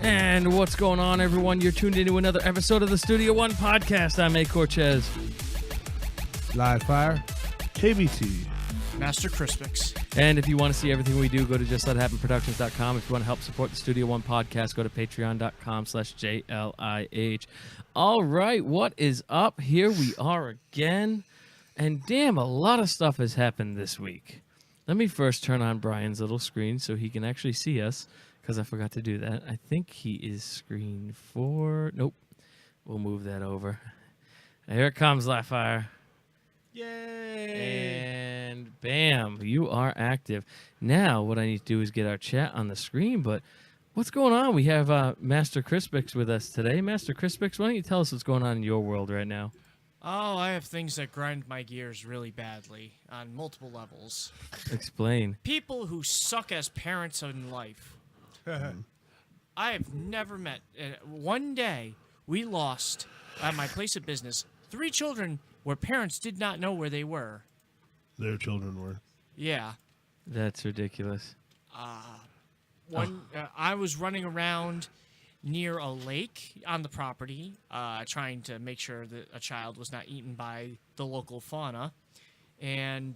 And what's going on, everyone? You're tuned into another episode of the Studio One podcast. I'm A. Cortez. Live Fire. KBT. Master Crispix. And if you want to see everything we do, go to justlethethappenproductions.com. If you want to help support the Studio One podcast, go to patreon.com/JLIH. All right, what is up? Here we are again. And damn, a lot of stuff has happened this week. Let me first turn on Brian's little screen so he can actually see us, because I forgot to do that. I think he is screen 4. Nope. We'll move that over. Here it comes, Live Fire. Yay! And bam, you are active. Now, what I need to do is get our chat on the screen, but what's going on? We have Master Crispix with us today. Master Crispix, why don't you tell us what's going on in your world right now? Oh, I have things that grind my gears really badly on multiple levels. Explain. People who suck as parents in life. I have never met. One day, we lost, at my place of business, 3 children where parents did not know where they were. Their children were. Yeah. That's ridiculous. I was running around near a lake on the property, trying to make sure that a child was not eaten by the local fauna, and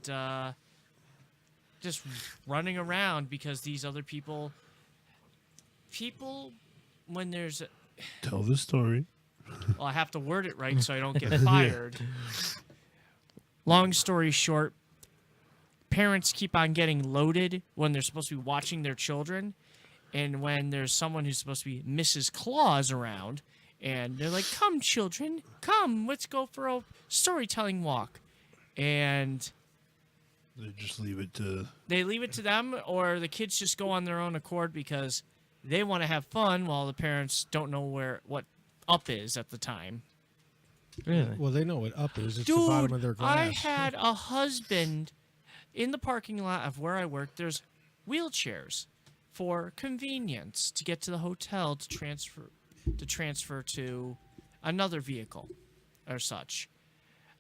just running around because these other people, when there's Tell the story. well, I have to word it right so I don't get fired. Long story short, parents keep on getting loaded when they're supposed to be watching their children. And when there's someone who's supposed to be Mrs. Claus around, and they're like, "Come, children, come, let's go for a storytelling walk," and They just leave it to... they leave it to them, or the kids just go on their own accord because they want to have fun while the parents don't know what up is at the time. Really? Well, they know what up is. It's Dude, the bottom of their glass. I had a husband in the parking lot of where I work. There's wheelchairs for convenience to get to the hotel to transfer to another vehicle or such.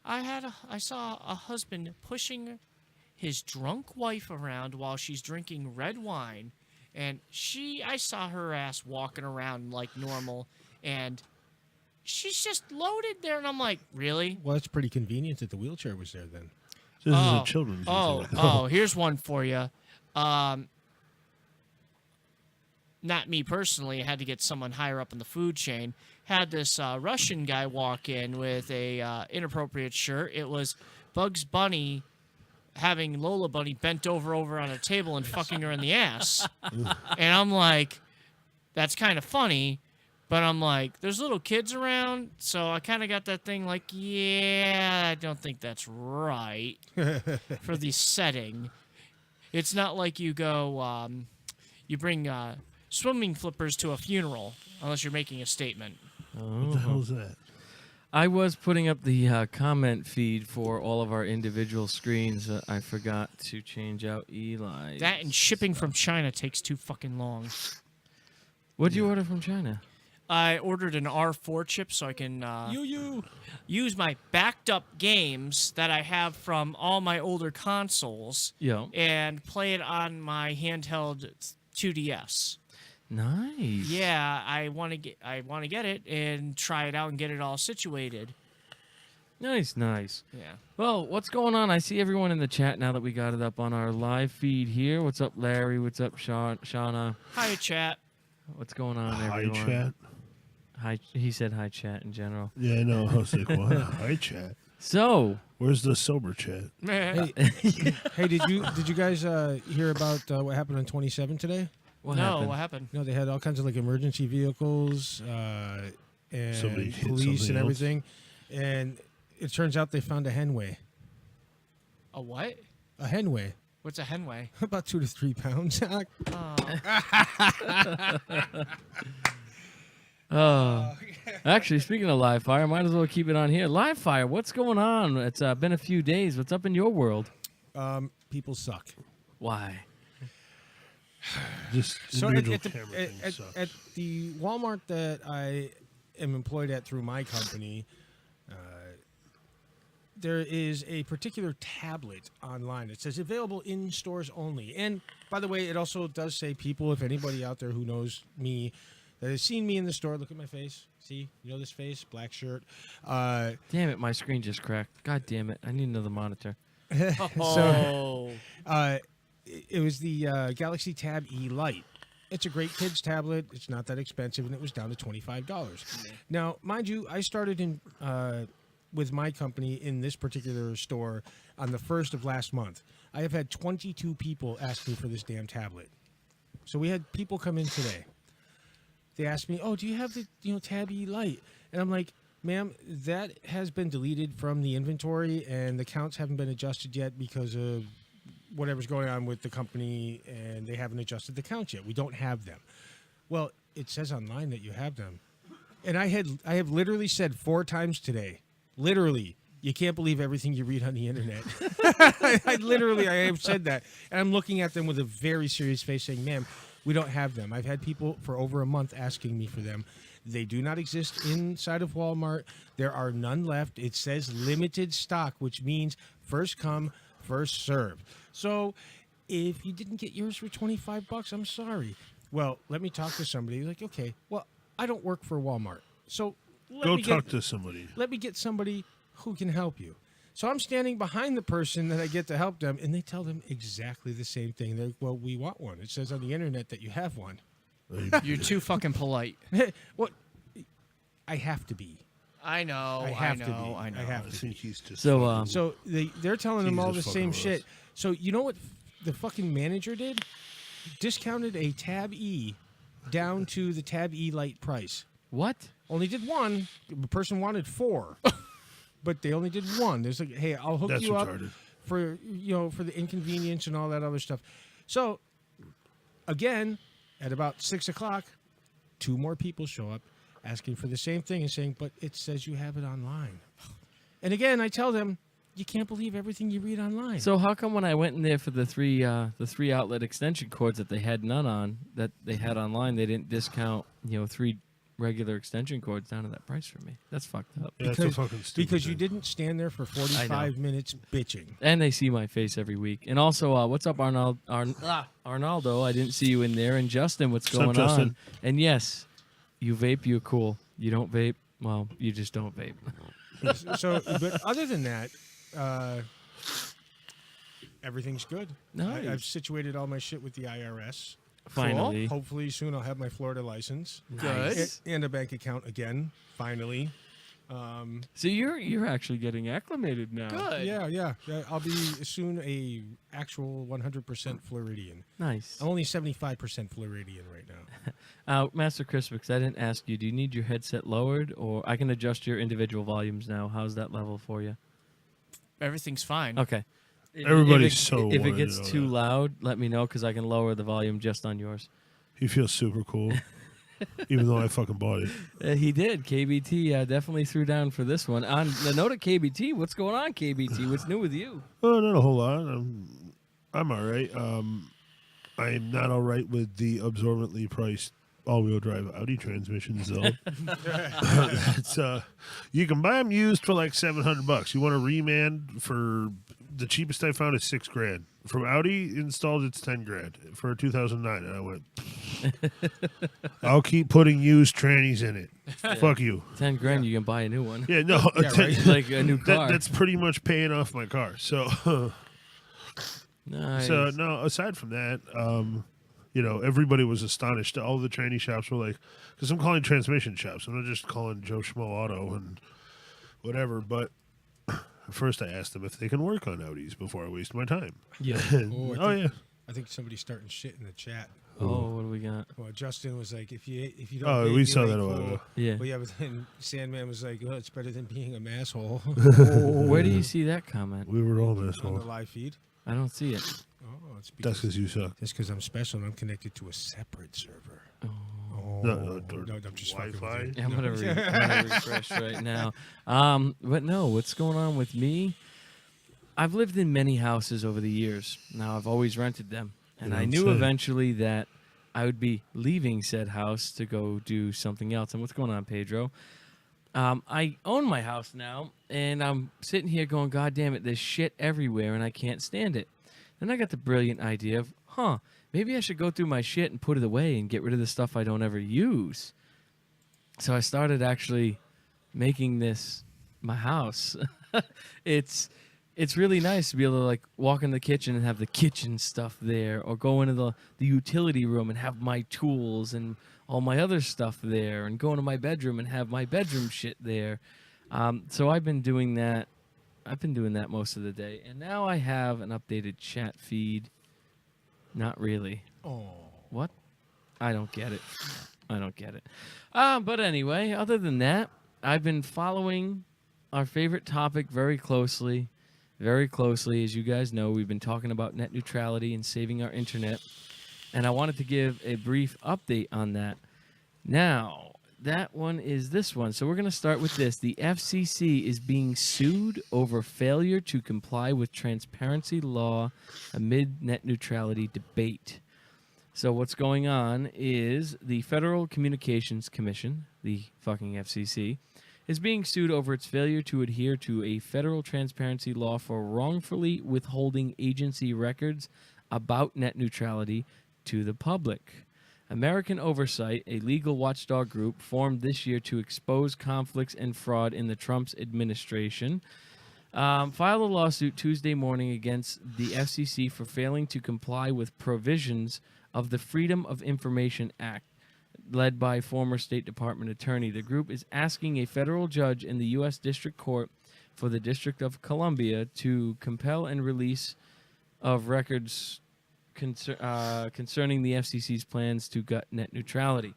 I saw a husband pushing his drunk wife around while she's drinking red wine, and I saw her ass walking around like normal, and she's just loaded there, and I'm like, really? Well, it's pretty convenient that the wheelchair was there then. This is a children's Oh, here's one for you. Not me personally. I had to get someone higher up in the food chain. Had this Russian guy walk in with a inappropriate shirt. It was Bugs Bunny having Lola Bunny bent over on a table and fucking her in the ass. And I'm like, that's kind of funny. But I'm like, there's little kids around, so I kind of got that thing like, yeah, I don't think that's right for the setting. It's not like you go, you bring swimming flippers to a funeral, unless you're making a statement. What the hell is that? I was putting up the comment feed for all of our individual screens. I forgot to change out Eli. That and shipping from China takes too fucking long. What'd you order from China? I ordered an R4 chip so I can use my backed up games that I have from all my older consoles and play it on my handheld 2DS. Nice. Yeah, I want to get it and try it out and get it all situated. Nice. Yeah. Well, what's going on? I see everyone in the chat now that we got it up on our live feed here. What's up, Larry? What's up, Shauna? Hi, chat. What's going on, Hi, everyone? chat. Hi. He said hi, chat in general. Yeah, I know. I was like, what? Hi, chat. So, Where's the sober chat? Hey, did you guys hear about what happened on 27 today? What happened? No, they had all kinds of like emergency vehicles and Somebody hit police and something everything, and it turns out they found a henway. A what? A henway. What's a henway? About 2 to 3 pounds. Actually, speaking of live fire, might as well keep it on here. Live fire, what's going on? It's been a few days. What's up in your world? People suck. Why? Just So individual at camera thing sucks. at the Walmart that I am employed at through my company, there is a particular tablet online. It says available in stores only. And by the way, it also does say, people, if anybody out there who knows me, that has seen me in the store. Look at my face. See, you know this face, black shirt. Damn it, my screen just cracked. God damn it. I need another monitor. Oh. It was the Galaxy Tab E Lite. It's a great kids tablet. It's not that expensive, and it was down to $25. Now, mind you, I started in with my company in this particular store on the 1st of last month. I have had 22 people ask me for this damn tablet. So we had people come in today. They asked me, "Oh, do you have the Tab E Lite?" And I'm like, "Ma'am, that has been deleted from the inventory, and the counts haven't been adjusted yet because of whatever's going on with the company, and they haven't adjusted the counts yet. We don't have them." Well, it says online that you have them, and I have literally said 4 times today, literally, you can't believe everything you read on the internet. I have said that, and I'm looking at them with a very serious face, saying, "Ma'am, we don't have them." I've had people for over a month asking me for them. They do not exist inside of Walmart. There are none left. It says limited stock, which means first come, first serve. So if you didn't get yours for $25, I'm sorry. Well, let me talk to somebody. Like, okay, well, I don't work for Walmart. So Go talk to somebody. let me get somebody who can help you. So I'm standing behind the person that I get to help them, and they tell them exactly the same thing. They're like, "Well, we want one. It says on the internet that you have one." You're too fucking polite. Well, I have to be. I know. I have to be. I know. I have I to think be. he's just. So, fucking- So they're telling them all the Jesus same fucking shit. Ross. So you know what the fucking manager did? Discounted a Tab E down to the Tab E Lite price. What? Only did one. The person wanted 4, but they only did one. There's like, "Hey, I'll hook That's you up retarded. for for the inconvenience and all that other stuff." So again, at about 6:00, 2 more people show up asking for the same thing and saying, "But it says you have it online." And again, I tell them, you can't believe everything you read online. So how come when I went in there for the three outlet extension cords that they had none on, that they had online, they didn't discount 3 regular extension cords down to that price for me? That's fucked up. Yeah, it's a fucking stupid because you thing. didn't stand there for 45 minutes bitching. And they see my face every week. And also, what's up, Arnaldo? I didn't see you in there. And Justin, what's What's up, going Justin? on? And yes, you vape, you're cool. You don't vape, well, you just don't vape. So, but other than that, everything's good. Nice. I've situated all my shit with the IRS. Finally. Hopefully soon I'll have my Florida license. Good. And a bank account again, finally. So you're actually getting acclimated now. Good. Yeah. I'll be soon a actual 100% Floridian. Nice. I'm only 75% Floridian right now. Master Crispix, I didn't ask you. Do you need your headset lowered, or I can adjust your individual volumes now? How's that level for you? Everything's fine. Okay. Everybody's if so If it wanted gets to know too that. loud, let me know because I can lower the volume just on yours. He feels super cool, even though I fucking bought it. He did. KBT definitely threw down for this one. On the note of KBT, what's going on, KBT? What's new with you? Oh, not a whole lot. I'm all right. I'm not all right with the absorbently priced all-wheel drive Audi transmissions, though. It's, you can buy them used for like $700. You want a remand for the cheapest I found is $6,000. From Audi installed, it's $10,000 for a 2009. And I went, I'll keep putting used trannies in it. Fuck you. $10,000, you can buy a new one. Yeah, no, right. Like a new car. that's pretty much paying off my car. So. Nice. So no, aside from that, everybody was astonished. All the tranny shops were like, because I'm calling transmission shops. I'm not just calling Joe Schmo Auto and whatever. But first, I asked them if they can work on Audis before I waste my time. Yeah. And, Oh, I yeah. I think somebody's starting shit in the chat. Oh, what do we got? Well, Justin was like, if you don't. Oh, vape, we you saw ain't that a while cool. ago. Yeah. But yeah, but then Sandman was like, "Oh, it's better than being a asshole." Where do you see that comment? We were all on the assholes. live feed. I don't see it. Oh, it's That's because you suck. That's because I'm special and I'm connected to a separate server. Oh, No, I'm just fucking with Wi-Fi? you. Yeah, I'm gonna refresh right now. But no, what's going on with me? I've lived in many houses over the years. Now I've always rented them, and You I don't knew say. eventually that I would be leaving said house to go do something else. And what's going on, Pedro? I own my house now, and I'm sitting here going, God damn it, there's shit everywhere, and I can't stand it. Then I got the brilliant idea of, maybe I should go through my shit and put it away and get rid of the stuff I don't ever use. So I started actually making this my house. It's really nice to be able to like walk in the kitchen and have the kitchen stuff there, or go into the utility room and have my tools and all my other stuff there, and go into my bedroom and have my bedroom shit there. So I've been doing that. I've been doing that most of the day, and now I have an updated chat feed. Not really. Oh. What? I don't get it. I don't get it. But anyway, other than that, I've been following our favorite topic very closely. Very closely. As you guys know, we've been talking about net neutrality and saving our internet. And I wanted to give a brief update on that. Now, that one is this one. So we're going to start with this. The FCC is being sued over failure to comply with transparency law amid net neutrality debate. So what's going on is the Federal Communications Commission, the fucking FCC, is being sued over its failure to adhere to a federal transparency law for wrongfully withholding agency records about net neutrality to the public. American Oversight, a legal watchdog group formed this year to expose conflicts and fraud in the Trump's administration, filed a lawsuit Tuesday morning against the FCC for failing to comply with provisions of the Freedom of Information Act, led by former State Department attorney. The group is asking a federal judge in the U.S. District Court for the District of Columbia to compel and release of records concerning the FCC's plans to gut net neutrality,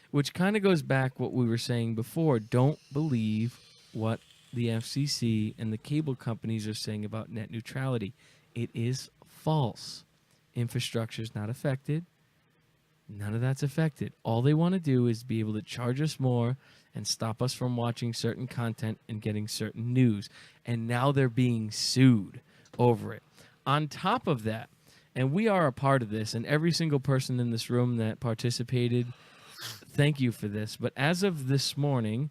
which kind of goes back what we were saying before. Don't believe what the FCC and the cable companies are saying about net neutrality. It is false. Infrastructure is not affected. None of that's affected. All they want to do is be able to charge us more and stop us from watching certain content and getting certain news. And now they're being sued over it. On top of that, and we are a part of this, and every single person in this room that participated, thank you for this. But as of this morning,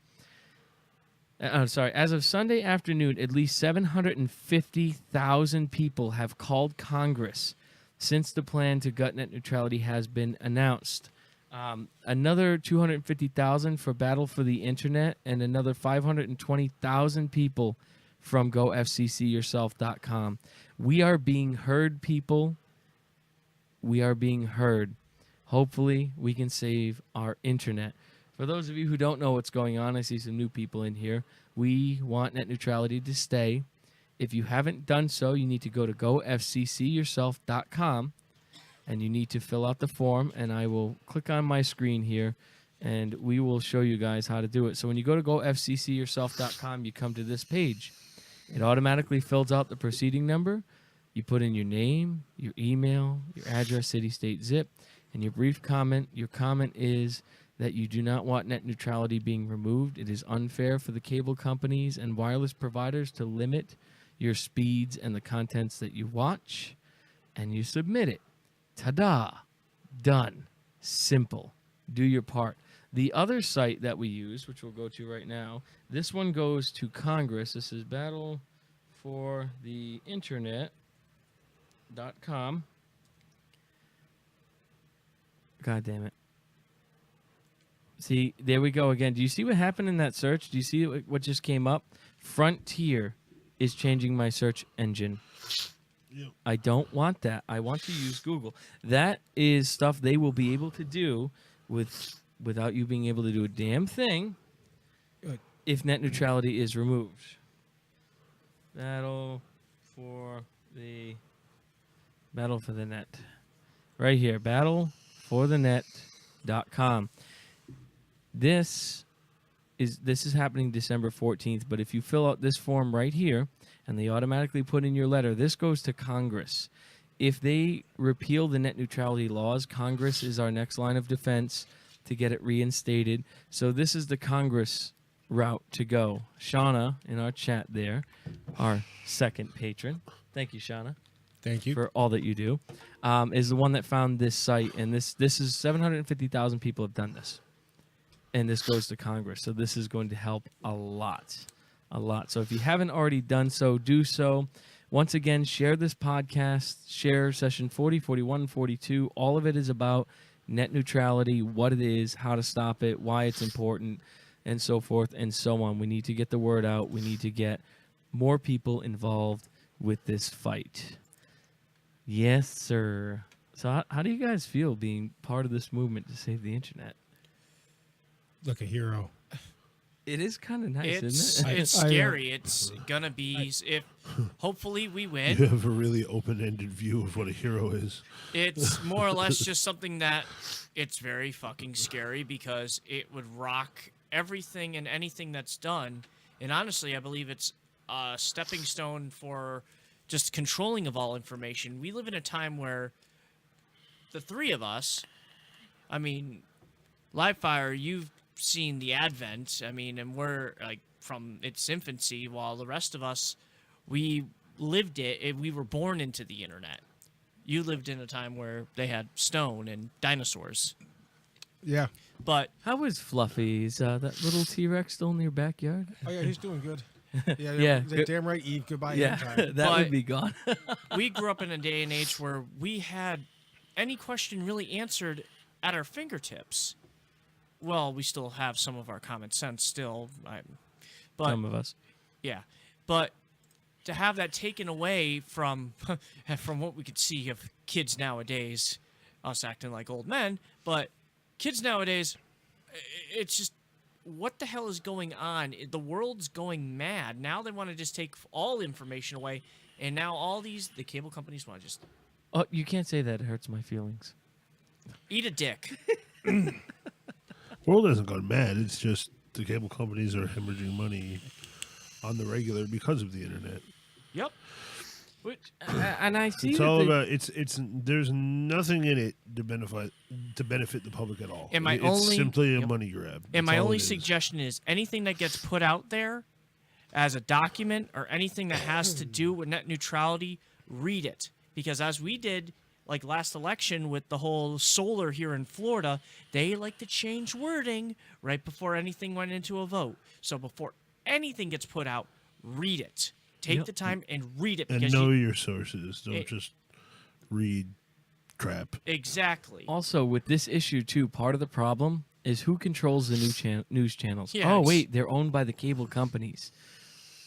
as of Sunday afternoon, at least 750,000 people have called Congress since the plan to gut net neutrality has been announced. Another 250,000 for Battle for the Internet, and another 520,000 people from GoFCCYourself.com. We are being heard, people. We are being heard. Hopefully, we can save our internet. For those of you who don't know what's going on, I see some new people in here. We want net neutrality to stay. If you haven't done so, you need to go to GoFCCYourself.com, and you need to fill out the form, and I will click on my screen here, and we will show you guys how to do it. So when you go to GoFCCYourself.com, you come to this page. It automatically fills out the proceeding number. You put in your name, your email, your address, city, state, zip, and your brief comment. Your comment is that you do not want net neutrality being removed. It is unfair for the cable companies and wireless providers to limit your speeds and the contents that you watch, and you submit it. Ta-da! Done. Simple. Do your part. The other site that we use, which we'll go to right now, this one goes to Congress. This is Battle for the Internet.com. God damn it. See, there we go again. Do you see what happened in that search? Do you see what just came up? Frontier is changing my search engine. Yep. I don't want that. I want to use Google. That is stuff they will be able to do without you being able to do a damn thing if net neutrality is removed. Battle for the net. Right here, battleforthenet.com. This is happening December 14th, but if you fill out this form right here and they automatically put in your letter, this goes to Congress. If they repeal the net neutrality laws, Congress is our next line of defense to get it reinstated. So this is the Congress route to go. Shauna, in our chat there, our second patron. Thank you, Shauna. Thank you. For all that you do, is the one that found this site. And this is 750,000 people have done this. And this goes to Congress. So this is going to help a lot. A lot. So if you haven't already done so, do so. Once again, share this podcast, share session 40, 41, 42. All of it is about net neutrality, what it is, how to stop it, why it's important, and so forth and so on. We need to get the word out. We need to get more people involved with this fight. Yes, sir. So how do you guys feel being part of this movement to save the internet? Like a hero. It is kind of nice, It's isn't it? it's scary. It's gonna be if hopefully we You win. have a really open-ended view of what a hero is. It's more or less just something that it's very fucking scary because it would rock everything and anything that's done. And honestly, I believe it's a stepping stone for just controlling of all information. We live in a time where the three of us, I mean, Livefire, you've seen the advent. I mean, and we're like from its infancy, while the rest of us, we lived it. We were born into the internet. You lived in a time where they had stone and dinosaurs. Yeah. But How is Fluffy? Is that little T-Rex still in your backyard? Oh, yeah, he's doing good. Yeah, Yeah, yeah. good. Damn right, Eve. Goodbye. Yeah, Anytime. that But- would be gone. we grew up in a day and age where we had any question really answered at our fingertips. Well, we still have some of our common sense still, but Some of us. yeah, but to have that taken away from from what we could see of kids nowadays, us acting like old men, but kids nowadays, it's just what the hell is going on? The world's going mad. Now they want to just take all information away, and now all the cable companies want to just Oh, you can't say that. It hurts my feelings. eat a dick. World hasn't gone mad. It's just the cable companies are hemorrhaging money on the regular because of the internet. Yep. Which, and I see It's that all they- about it's. There's nothing in it to benefit the public at all. And my It's only- simply a yep. money grab. And That's my all only it is. suggestion is anything that gets put out there as a document or anything that has to do with net neutrality, read it. Because as we did, like last election with the whole solar here in Florida, they like to change wording right before anything went into a vote. So before anything gets put out, read it. Take Yep. the time and read it. And Because know you, your sources. Don't it- just read crap. exactly. Also, with this issue too, part of the problem is who controls the news channels. Yeah, Oh ex- wait, they're owned by the cable companies.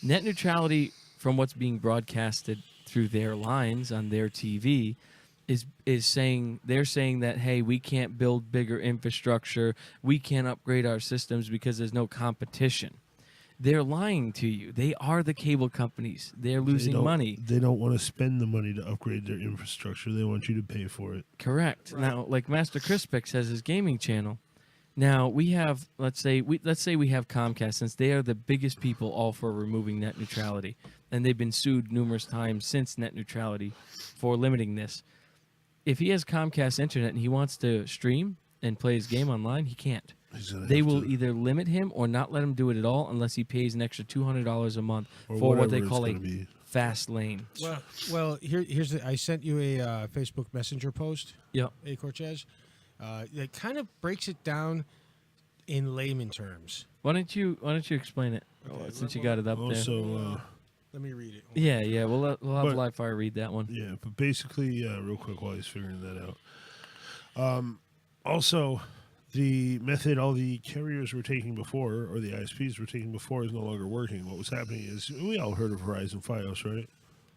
Net neutrality, from what's being broadcasted through their lines on their TV, is saying they're saying that, hey, we can't build bigger infrastructure, we can't upgrade our systems because there's no competition. They're lying to you. They are the cable companies. They're losing money. They don't want to spend the money to upgrade their infrastructure. They want you to pay for it. Correct. Now, like Master Crispix has his gaming channel. Now we have, let's say we have Comcast, since they are the biggest people all for removing net neutrality, and they've been sued numerous times since net neutrality for limiting this. If he has Comcast internet and he wants to stream and play his game online, he can't. He's gonna They have will to- either limit him or not let him do it at all unless he pays an extra $200 a month or for what they whatever it's call a gonna be. fast lane. Well, here's the. I sent you a Facebook Messenger post, Yep. A Cortez. It kind of breaks it down in layman terms. Why don't you explain it Okay, since you got it up there? Also, Let me read it. Yeah. We'll have But- Livefire read that one. yeah, but basically, real quick while he's figuring that out. Also, the method all the carriers were taking before, or the ISPs were taking before, is no longer working. What was happening is, we all heard of Verizon Fios, right?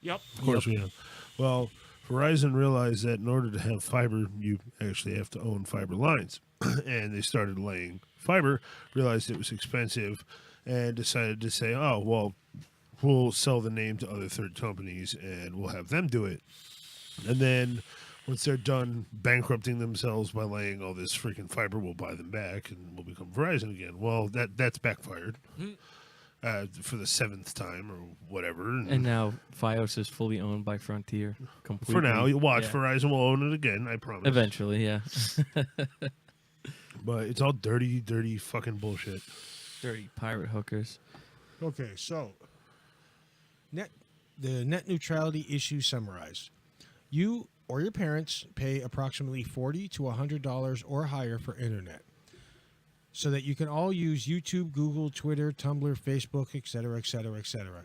Yep. Of course we have. Well, Verizon realized that in order to have fiber, you actually have to own fiber lines. And they started laying fiber, realized it was expensive, and decided to say, oh, well, we'll sell the name to other third companies and we'll have them do it. And then once they're done bankrupting themselves by laying all this freaking fiber, we'll buy them back and we'll become Verizon again. Well, that's backfired for the 7th time or whatever. And now Fios is fully owned by Frontier completely. for now, you watch, Yeah. Verizon will own it again, I promise. Eventually, yeah. But it's all dirty, dirty fucking bullshit. Dirty pirate hookers. Okay, so the net neutrality issue summarized. You or your parents pay approximately $40 to $100 or higher for internet, so that you can all use YouTube, Google, Twitter, Tumblr, Facebook, etc., etc., etc.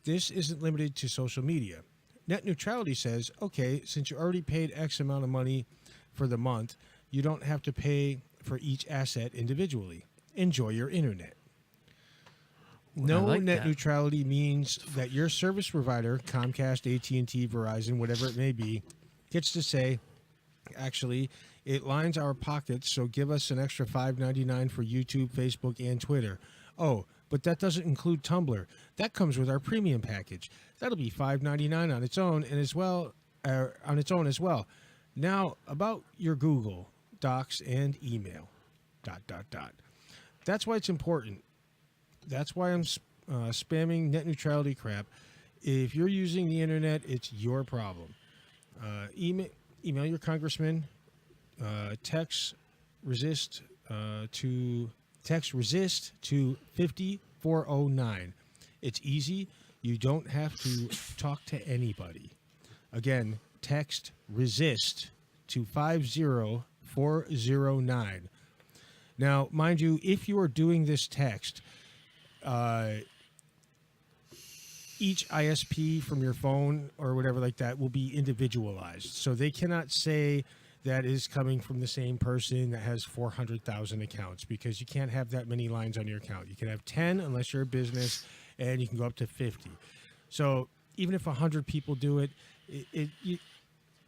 This isn't limited to social media. Net neutrality says, okay, since you already paid X amount of money for the month, you don't have to pay for each asset individually. Enjoy your internet. No like net that. neutrality means that your service provider, Comcast, AT&T, Verizon, whatever it may be, gets to say, actually, it lines our pockets, so give us an extra $5.99 for YouTube, Facebook, and Twitter. Oh, but that doesn't include Tumblr. That comes with our premium package. That'll be $5.99 on its own and as well. Now about your Google Docs and email. ... That's why it's important. That's why I'm spamming net neutrality crap. If you're using the internet, it's your problem. Email your congressman. Text resist to 50409. It's easy. You don't have to talk to anybody. Again, text resist to 50409. Now, mind you, if you are doing this text, each ISP from your phone or whatever like that will be individualized. So they cannot say that is coming from the same person that has 400,000 accounts, because you can't have that many lines on your account. You can have 10 unless you're a business, and you can go up to 50. So even if 100 people do it,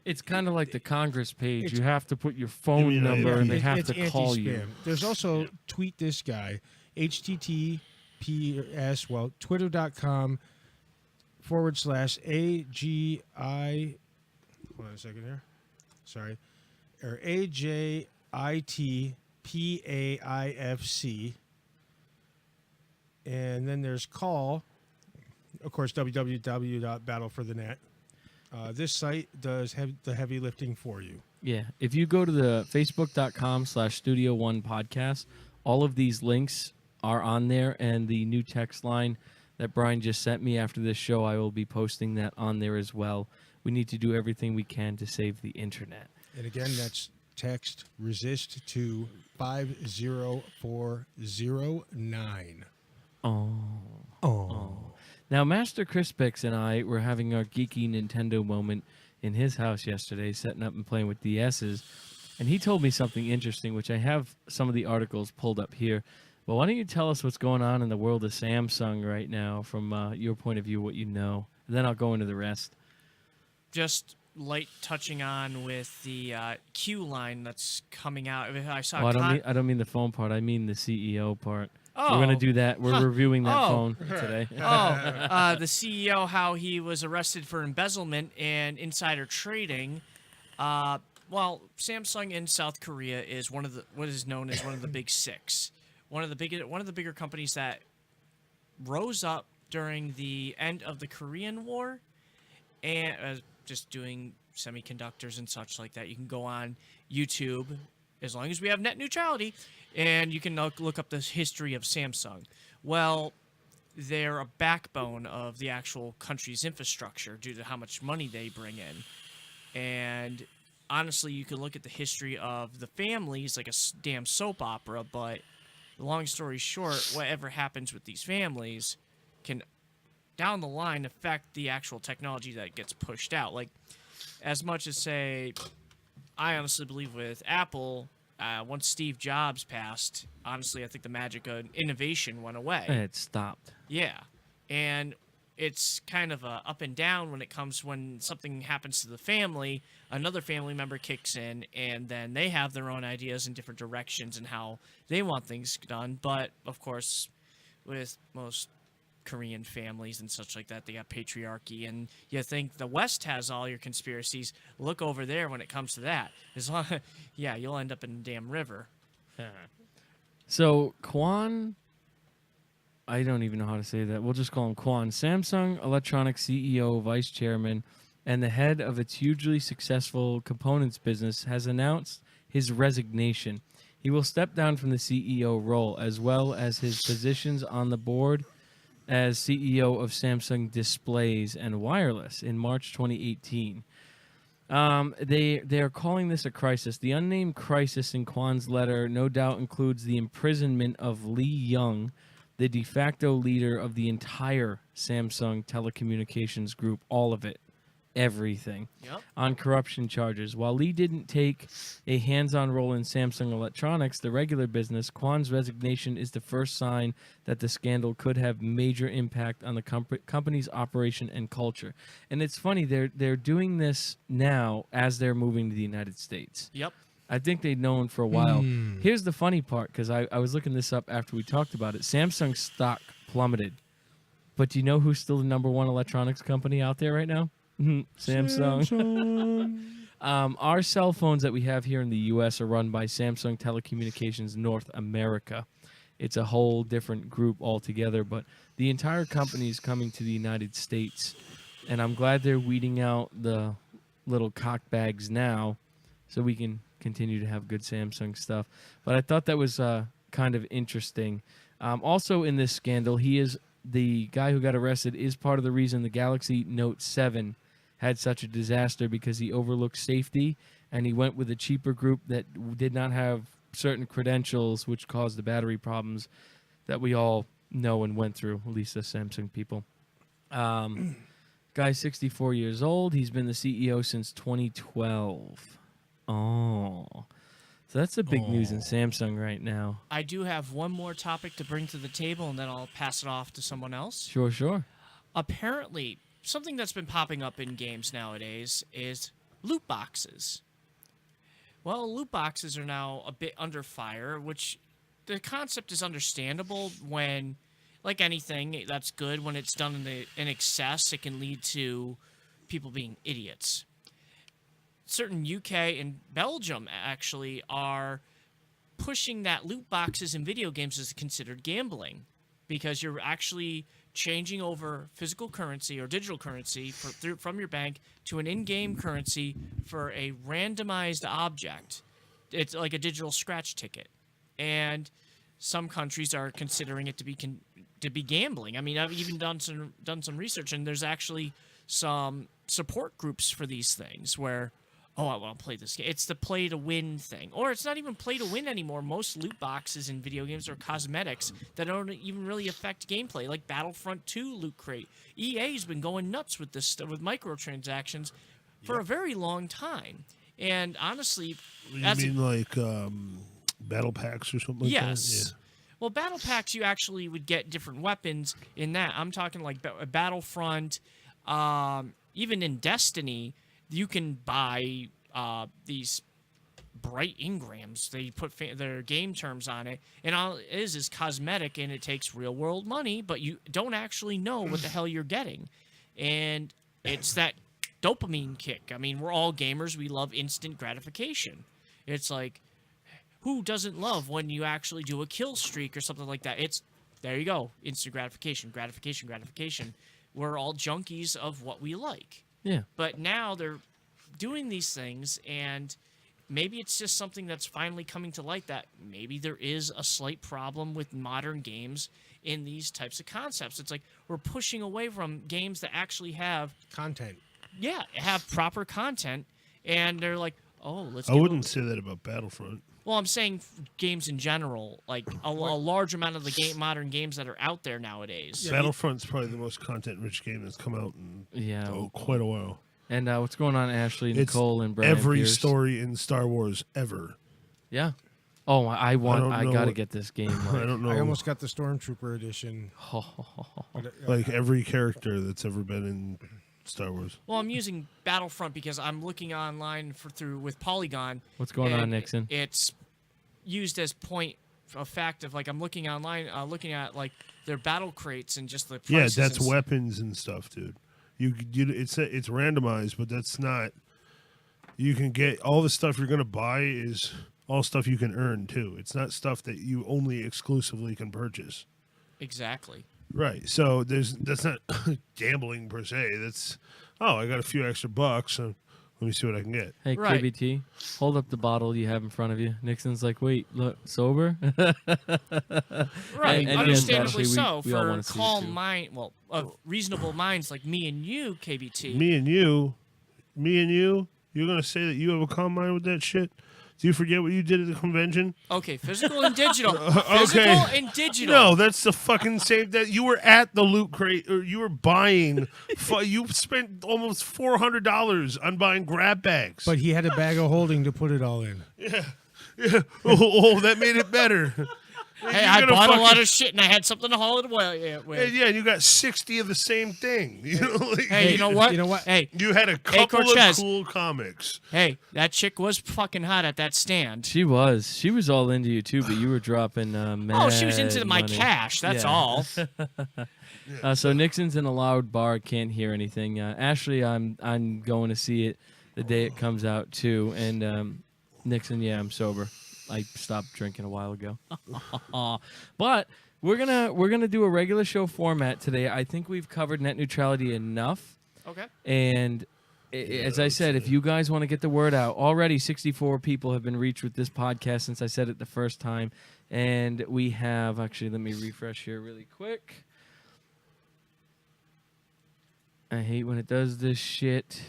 It's kind of like the Congress page. It's- You have to put your phone number, and they have it's to call you. anti-spam. There's also tweet this guy, https, twitter.com/AGI. Hold on a second here. Sorry. Or AJITPAIFC. And then there's call, of course, www.battleforthenet. This site does the heavy lifting for you. Yeah. If you go to the facebook.com/Studio One podcast, all of these links are on there, and the new text line that Brian just sent me after this show, I will be posting that on there as well. We need to do everything we can to save the internet. And again, that's text resist to 50409. Oh. Now, Master Crispix and I were having our geeky Nintendo moment in his house yesterday, setting up and playing with DSs, and he told me something interesting, which I have some of the articles pulled up here. But why don't you tell us what's going on in the world of Samsung right now from your point of view, what you know, and then I'll go into the rest. Just light touching on with the Q line that's coming out. I saw. Oh, I don't mean the phone part. I mean the CEO part. Oh. We're gonna do that. We're reviewing that Oh. phone today. The CEO, how he was arrested for embezzlement and insider trading. Well, Samsung in South Korea is what is known as one of the big six. One of the bigger companies that rose up during the end of the Korean War, and just doing semiconductors and such like that. You can go on YouTube, as long as we have net neutrality, and you can look up the history of Samsung. Well, they're a backbone of the actual country's infrastructure due to how much money they bring in. And honestly, you can look at the history of the families like a damn soap opera, but long story short, whatever happens with these families can, down the line, affect the actual technology that gets pushed out. Like, as much as, say, I honestly believe with Apple, once Steve Jobs passed, honestly, I think the magic of innovation went away. It stopped. Yeah. And it's kind of a up and down when something happens to the family, another family member kicks in, and then they have their own ideas in different directions and how they want things done. But, of course, with most Korean families and such like that, they got patriarchy, and you think the West has all your conspiracies. Look over there when it comes to that. Yeah, you'll end up in a damn river. So Kwan, I don't even know how to say that. We'll just call him Kwan. Samsung Electronics CEO, vice chairman, and the head of its hugely successful components business has announced his resignation. He will step down from the CEO role, as well as his positions on the board as CEO of Samsung Displays and Wireless in March 2018. They are calling this a crisis. The unnamed crisis in Kwan's letter no doubt includes the imprisonment of Lee Young, the de facto leader of the entire Samsung telecommunications group, all of it, everything, Yep. on corruption charges. While Lee didn't take a hands-on role in Samsung Electronics, the regular business, Kwan's resignation is the first sign that the scandal could have major impact on the company's operation and culture. And it's funny, they're doing this now as they're moving to the United States. Yep. I think they'd known for a while. Here's the funny part, because I was looking this up after we talked about it. Samsung stock plummeted. But do you know who's still the number one electronics company out there right now? Samsung. Our cell phones that we have here in the U.S. are run by Samsung Telecommunications North America. It's a whole different group altogether, but the entire company is coming to the United States, and I'm glad they're weeding out the little cockbags now so we can continue to have good Samsung stuff. But I thought that was kind of interesting. Also in this scandal, the guy who got arrested is part of the reason the Galaxy Note 7 had such a disaster, because he overlooked safety and he went with a cheaper group that did not have certain credentials, which caused the battery problems that we all know and went through, at least as Samsung people. Guy's 64 years old. He's been the CEO since 2012. Oh, so that's the big news in Samsung right now. I do have one more topic to bring to the table, and then I'll pass it off to someone else. Sure. Apparently, something that's been popping up in games nowadays is loot boxes. Well, loot boxes are now a bit under fire, which the concept is understandable when, like anything, that's good. When it's done in excess, it can lead to people being idiots. Certain UK and Belgium actually are pushing that loot boxes in video games is considered gambling, because you're actually changing over physical currency or digital currency from your bank to an in-game currency for a randomized object. It's like a digital scratch ticket, and some countries are considering it to be gambling. I mean, I've even done some research, and there's actually some support groups for these things where, oh, I want to play this game. It's the play to win thing. Or it's not even play to win anymore. Most loot boxes in video games are cosmetics that don't even really affect gameplay, like Battlefront 2 loot crate. EA's been going nuts with this stuff, with microtransactions for a very long time. And honestly, You mean like battle packs or something like yes. that? Yeah. Well, battle packs, you actually would get different weapons in that. I'm talking like Battlefront, even in Destiny, you can buy these bright engrams. They put their game terms on it, and all it is cosmetic, and it takes real-world money, but you don't actually know what the hell you're getting. And it's that dopamine kick. I mean, we're all gamers. We love instant gratification. It's like, who doesn't love when you actually do a kill streak or something like that? There you go, instant gratification. We're all junkies of what we like. Yeah. But now they're doing these things, and maybe it's just something that's finally coming to light that maybe there is a slight problem with modern games in these types of concepts. It's like we're pushing away from games that actually have Content. have proper content, and they're like, oh, let's. I wouldn't say that about Battlefront. Well, I'm saying games in general, like a large amount of the modern games that are out there nowadays. Yeah, Battlefront's probably the most content-rich game that's come out in quite a while. And what's going on, Ashley, It's Nicole, and Brian every Pierce? story in Star Wars ever. Yeah. Oh, I know gotta what- get this game. I don't know. I almost got the Stormtrooper edition. But, like every character that's ever been in Star Wars. Well, I'm using Battlefront because I'm looking online with Polygon. What's going on, and Nixon? It's used as point of fact of like I'm looking online, looking at like their battle crates and just the prices. Yeah, that's and weapons and stuff, dude. It's randomized, but that's not. You can get all the stuff you're gonna buy is all stuff you can earn too. It's not stuff that you only exclusively can purchase. Exactly. Right. So that's not gambling per se. That's I got a few extra bucks, so let me see what I can get. Hey, Right. KBT, hold up the bottle you have in front of you. Nixon's like, wait, look, sober? Right. And Understandably yes, so. we all For wanna see it calm too. mind, of reasonable minds like me and you, KBT. Me and you, you're gonna say that you have a calm mind with that shit? Do you forget what you did at the convention? Okay, physical and digital. Okay. Physical and digital. No, that's the fucking same. That you were at the loot crate, or you were buying. You spent almost $400 on buying grab bags. But he had a bag of holding to put it all in. Yeah. Oh, that made it better. Hey, You're I gonna bought a lot fucking- of shit and I had something to haul it away with. Yeah, you got 60 of the same thing. You know, like, Hey, you know what? You know what? Hey, You had a couple of Cortez. cool comics. hey, that chick was fucking hot at that stand. She was all into you too, but you were dropping mad Oh, she was into my money. cash. That's Yeah. all. So Nixon's in a loud bar, can't hear anything. Ashley, I'm going to see it the day it comes out too. And Nixon, yeah, I'm sober. I stopped drinking a while ago. But we're gonna do a regular show format today. I think we've covered net neutrality enough. Okay. And as I said, if you guys want to get the word out, already 64 people have been reached with this podcast since I said it the first time. And we have, actually, let me refresh here really quick. I hate when it does this shit.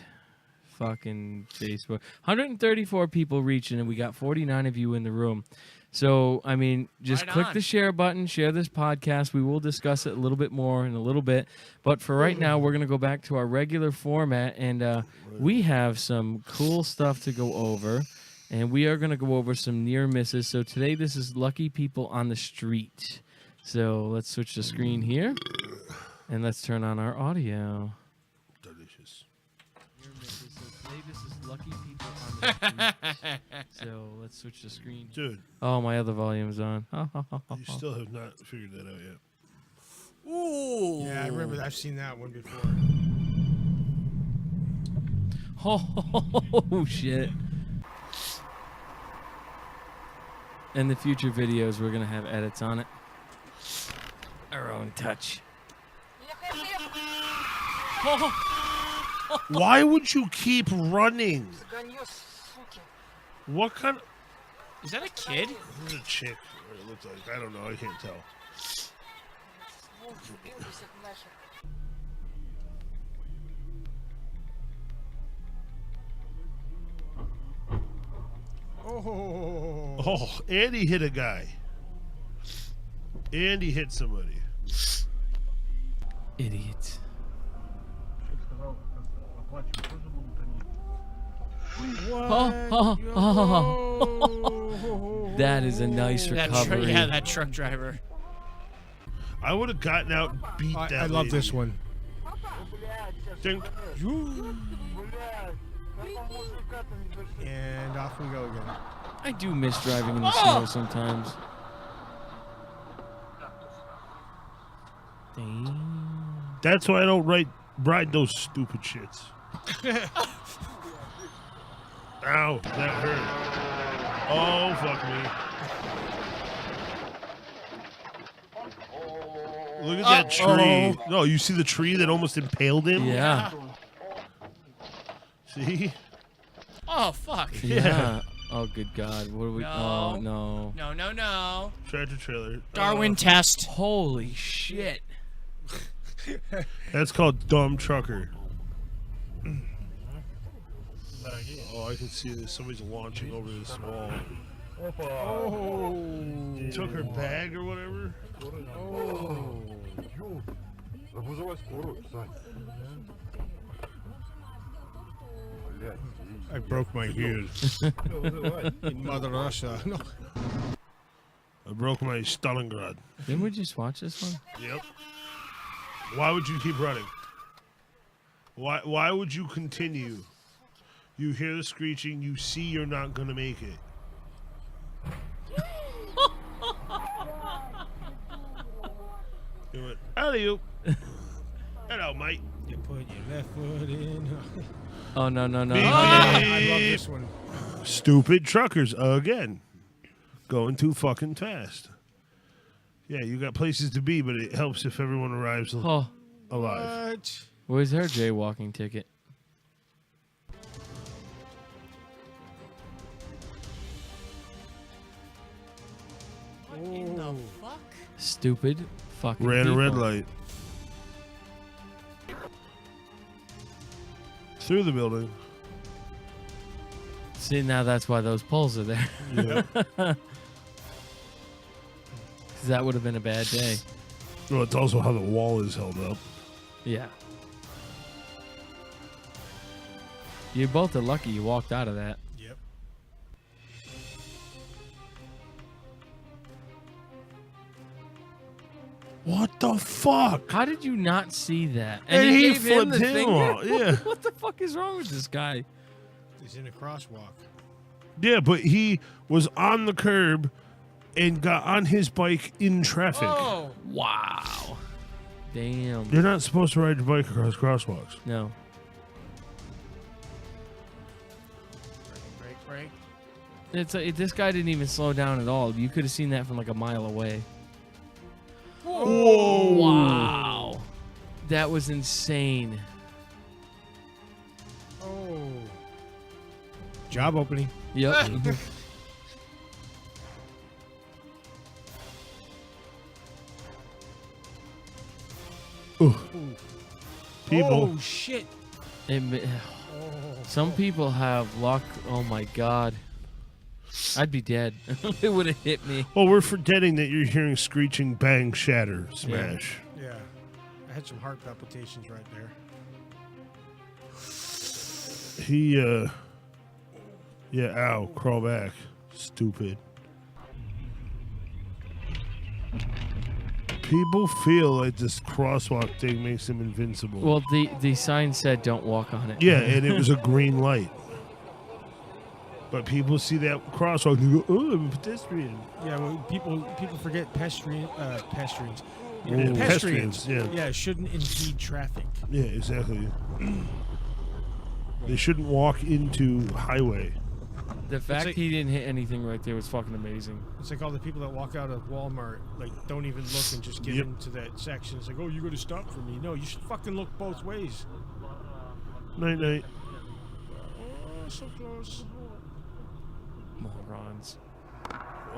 Fucking Facebook. 134 people reaching, and we got 49 of you in the room. So, I mean, just Right click on. the share button, share this podcast. We will discuss it a little bit more in a little bit. But for right now, we're going to go back to our regular format, and we have some cool stuff to go over. And we are going to go over some near misses. So today, this is Lucky People on the Street. So let's switch the screen here, and let's turn on our audio. Delicious. Near misses. So today, this is Lucky People on the Street. So let's switch the screen. Dude, Oh, my other volume's on. you still have not figured that out yet. Ooh. Yeah, I remember. I've seen that one before. Oh, shit. In the future videos, we're going to have edits on it. Our own touch. Why would you keep running? What kind of... Is that a kid? This is a chick. Or it looks like. I don't know. I can't tell. Oh. Oh, Andy hit a guy. Andy hit somebody. Idiots. What? That is a nice That recovery. that truck driver. I would have gotten out and beat that I love lady. this one. Dink. And off we go again. I do miss driving in the snow sometimes. Damn. That's why I don't ride those stupid shits. Ow, that hurt. Oh, fuck me. Look at that tree. No, you see the tree that almost impaled him? Yeah. See? Oh, fuck. Yeah. Oh, good God. What are we... No. Oh, no. No, no, no. Tractor trailer. Darwin test. Holy shit. That's called dumb trucker. Oh, I can see this. Somebody's launching over this wall. Oh. Took her bag or whatever. I broke my heel in Mother Russia. No. I broke my Stalingrad. Didn't we just watch this one? Yep. Why would you keep running? Why would you continue? You hear the screeching, you see you're not gonna make it. You went, alley-oop. Hello, mate. You put your left foot in. Oh, no, no, no. Beep, I love this one. Stupid truckers again. Going too fucking fast. Yeah, you got places to be, but it helps if everyone arrives Oh, alive. What? where's her jaywalking ticket? What in the fuck? Stupid fucking Ran a red people. light. Through the building. See, now that's why those poles are there. Yeah. 'Cause that would have been a bad day. Well, it's also how the wall is held up. Yeah. You both are lucky you walked out of that. Yep. What the fuck? How did you not see that? And you he gave him the flipped him finger? off, yeah. What the fuck is wrong with this guy? He's in a crosswalk. Yeah, but he was on the curb and got on his bike in traffic. Oh, Wow. Damn. You're not supposed to ride your bike across crosswalks. No. Break. It's this guy didn't even slow down at all. You could have seen that from like a mile away. Whoa! Wow. That was insane. Oh. Job opening. Yep. People. Oh, shit. Some people have luck. Oh my god. I'd be dead. It would have hit me. Well, we're forgetting that you're hearing screeching, bang, shatter, smash. Yeah. I had some heart palpitations right there. Yeah, ow, crawl back. Stupid. People feel like this crosswalk thing makes them invincible. Well, the sign said don't walk on it. yeah, and it was a green light. But people see that crosswalk and go, oh, I'm a pedestrian. Yeah, well, people forget pedestrians. Yeah, pedestrians, yeah. Yeah, shouldn't impede traffic. Yeah, exactly. They shouldn't walk into highway. The fact like- he didn't hit anything right there was fucking amazing. It's like all the people that walk out of Walmart, like, don't even look and just get Yep. into that section. It's like, oh, you're going to stop for me. No, you should fucking look both ways. Night, night. Oh, so close. Morons.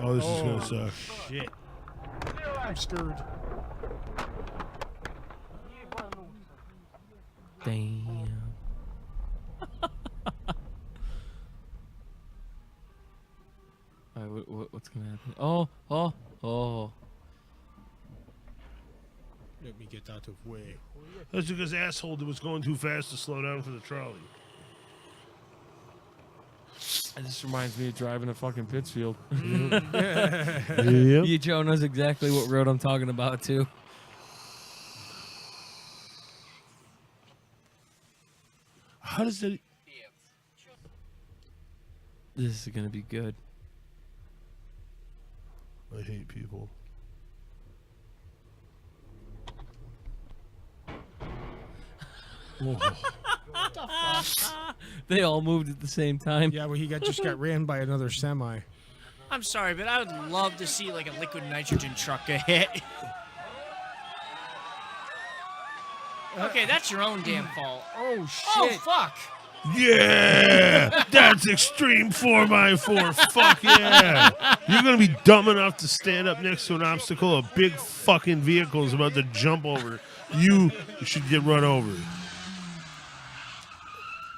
Oh, this is going to suck. Shit. I'm scared. Damn. All right, what's gonna happen? Oh. Let me get out of way. That's because asshole that was going too fast to slow down for the trolley. This reminds me of driving to fucking Pittsfield. Yep. You, Joe, knows exactly what road I'm talking about, too. How does that... This is gonna be good. I hate people. They all moved at the same time. Yeah, well, he just got ran by another semi. I'm sorry, but I would love to see like a liquid nitrogen truck get hit. Okay, that's your own damn fault. Oh, shit. Oh, fuck. Yeah! That's extreme 4x4. Fuck yeah! You're going to be dumb enough to stand up next to an obstacle a big fucking vehicle is about to jump over. You should get run over.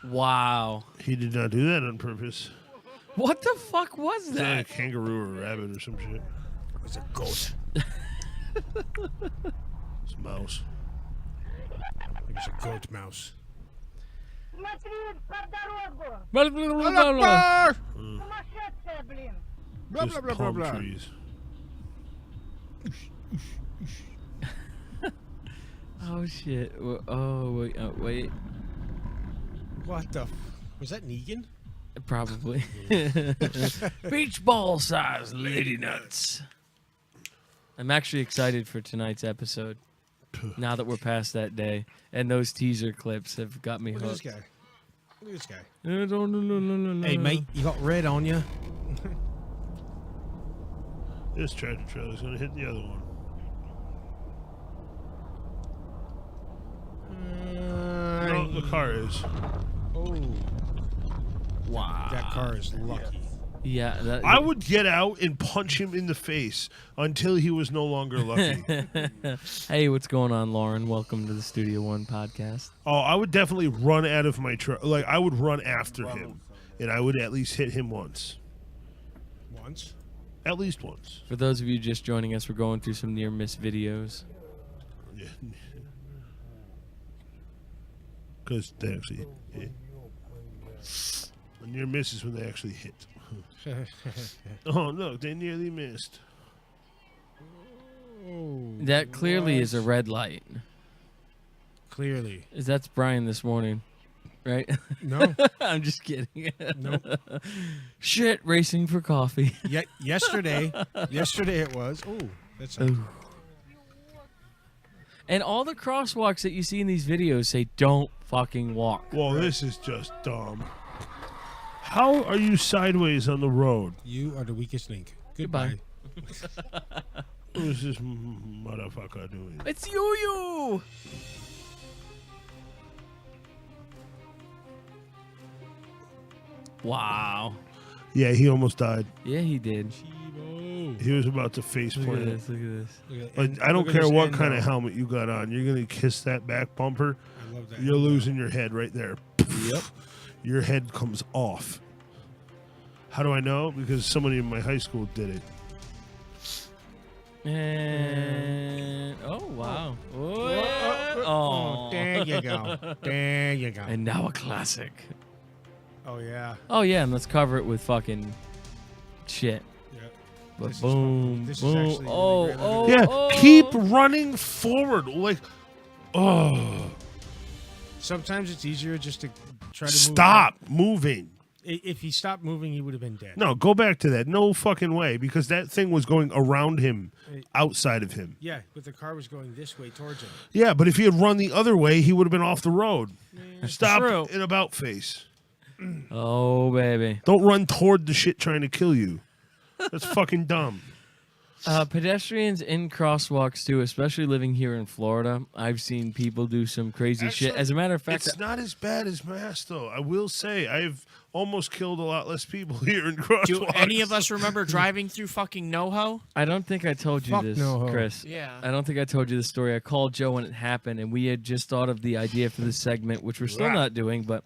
Wow. He did not do that on purpose. What the fuck was Is that a that? kangaroo or a rabbit or some shit? It was a goat. It's a mouse. It was a goat mouse. Blah, blah, blah, blah, blah. Blah, Just blah, blah, blah, palm blah. trees. Oh shit. Oh wait. What the? Was that Negan? Probably. Beach ball size lady nuts. I'm actually excited for tonight's episode. Now that we're past that day, and those teaser clips have got me Look at this hooked. guy. Look at this guy. No. Hey, mate, you got red on you. This tractor trailer's going to hit the other one. No, the car is. Oh, Wow. that car is lucky. Yeah. That, I would get out and punch him in the face until he was no longer lucky. Hey, what's going on, Lauren? Welcome to the Studio One podcast. Oh, I would definitely run out of my truck. Like, I would run after him and I would at least hit him once. Once. At least once. For those of you just joining us, we're going through some near miss videos. Yeah. Because they actually hit. A near miss is when they actually hit. Oh, look, they nearly missed. That clearly is a red light. Clearly. That's Brian this morning, right? No. I'm just kidding. Nope. Shit, racing for coffee. Yesterday it was. Oh, that's. And all the crosswalks that you see in these videos say don't fucking walk. Well, this is just dumb. How are you sideways on the road? You are the weakest link. Goodbye. What is this motherfucker doing? It's you. Wow. Yeah, he almost died. Yeah, he did. He was about to face Look at plant. this. Look at this. Like, I don't care what kind of helmet you got on. You're going to kiss that back bumper. I love that. You're losing your head right there. Yep. Your head comes off. How do I know? Because somebody in my high school did it. And oh wow. Oh, there you go. There you go. And now a classic. Oh yeah. Oh yeah, and let's cover it with fucking shit. Yeah. But This is boom, fucking- this is boom. actually really Oh, great. oh, Yeah, oh. keep running forward. Like, oh, Sometimes it's easier just to try to stop moving. If he stopped moving, he would have been dead. No, go back to that. No fucking way, because that thing was going around him, outside of him. Yeah, but the car was going this way towards him. Yeah, but if he had run the other way, he would have been off the road. Stop true. in about face. Oh baby. Don't run toward the shit trying to kill you. That's fucking dumb. Pedestrians in crosswalks too, especially living here in Florida. I've seen people do some crazy shit. Actually, As a matter of fact, It's not as bad as Mass, though. I will say, I've almost killed a lot less people here in crosswalks. Do any of us remember driving through fucking NoHo? I don't think I told you Fuck this, no. Chris. Yeah. I don't think I told you the story. I called Joe when it happened, and we had just thought of the idea for this segment, which we're still Wow. not doing. But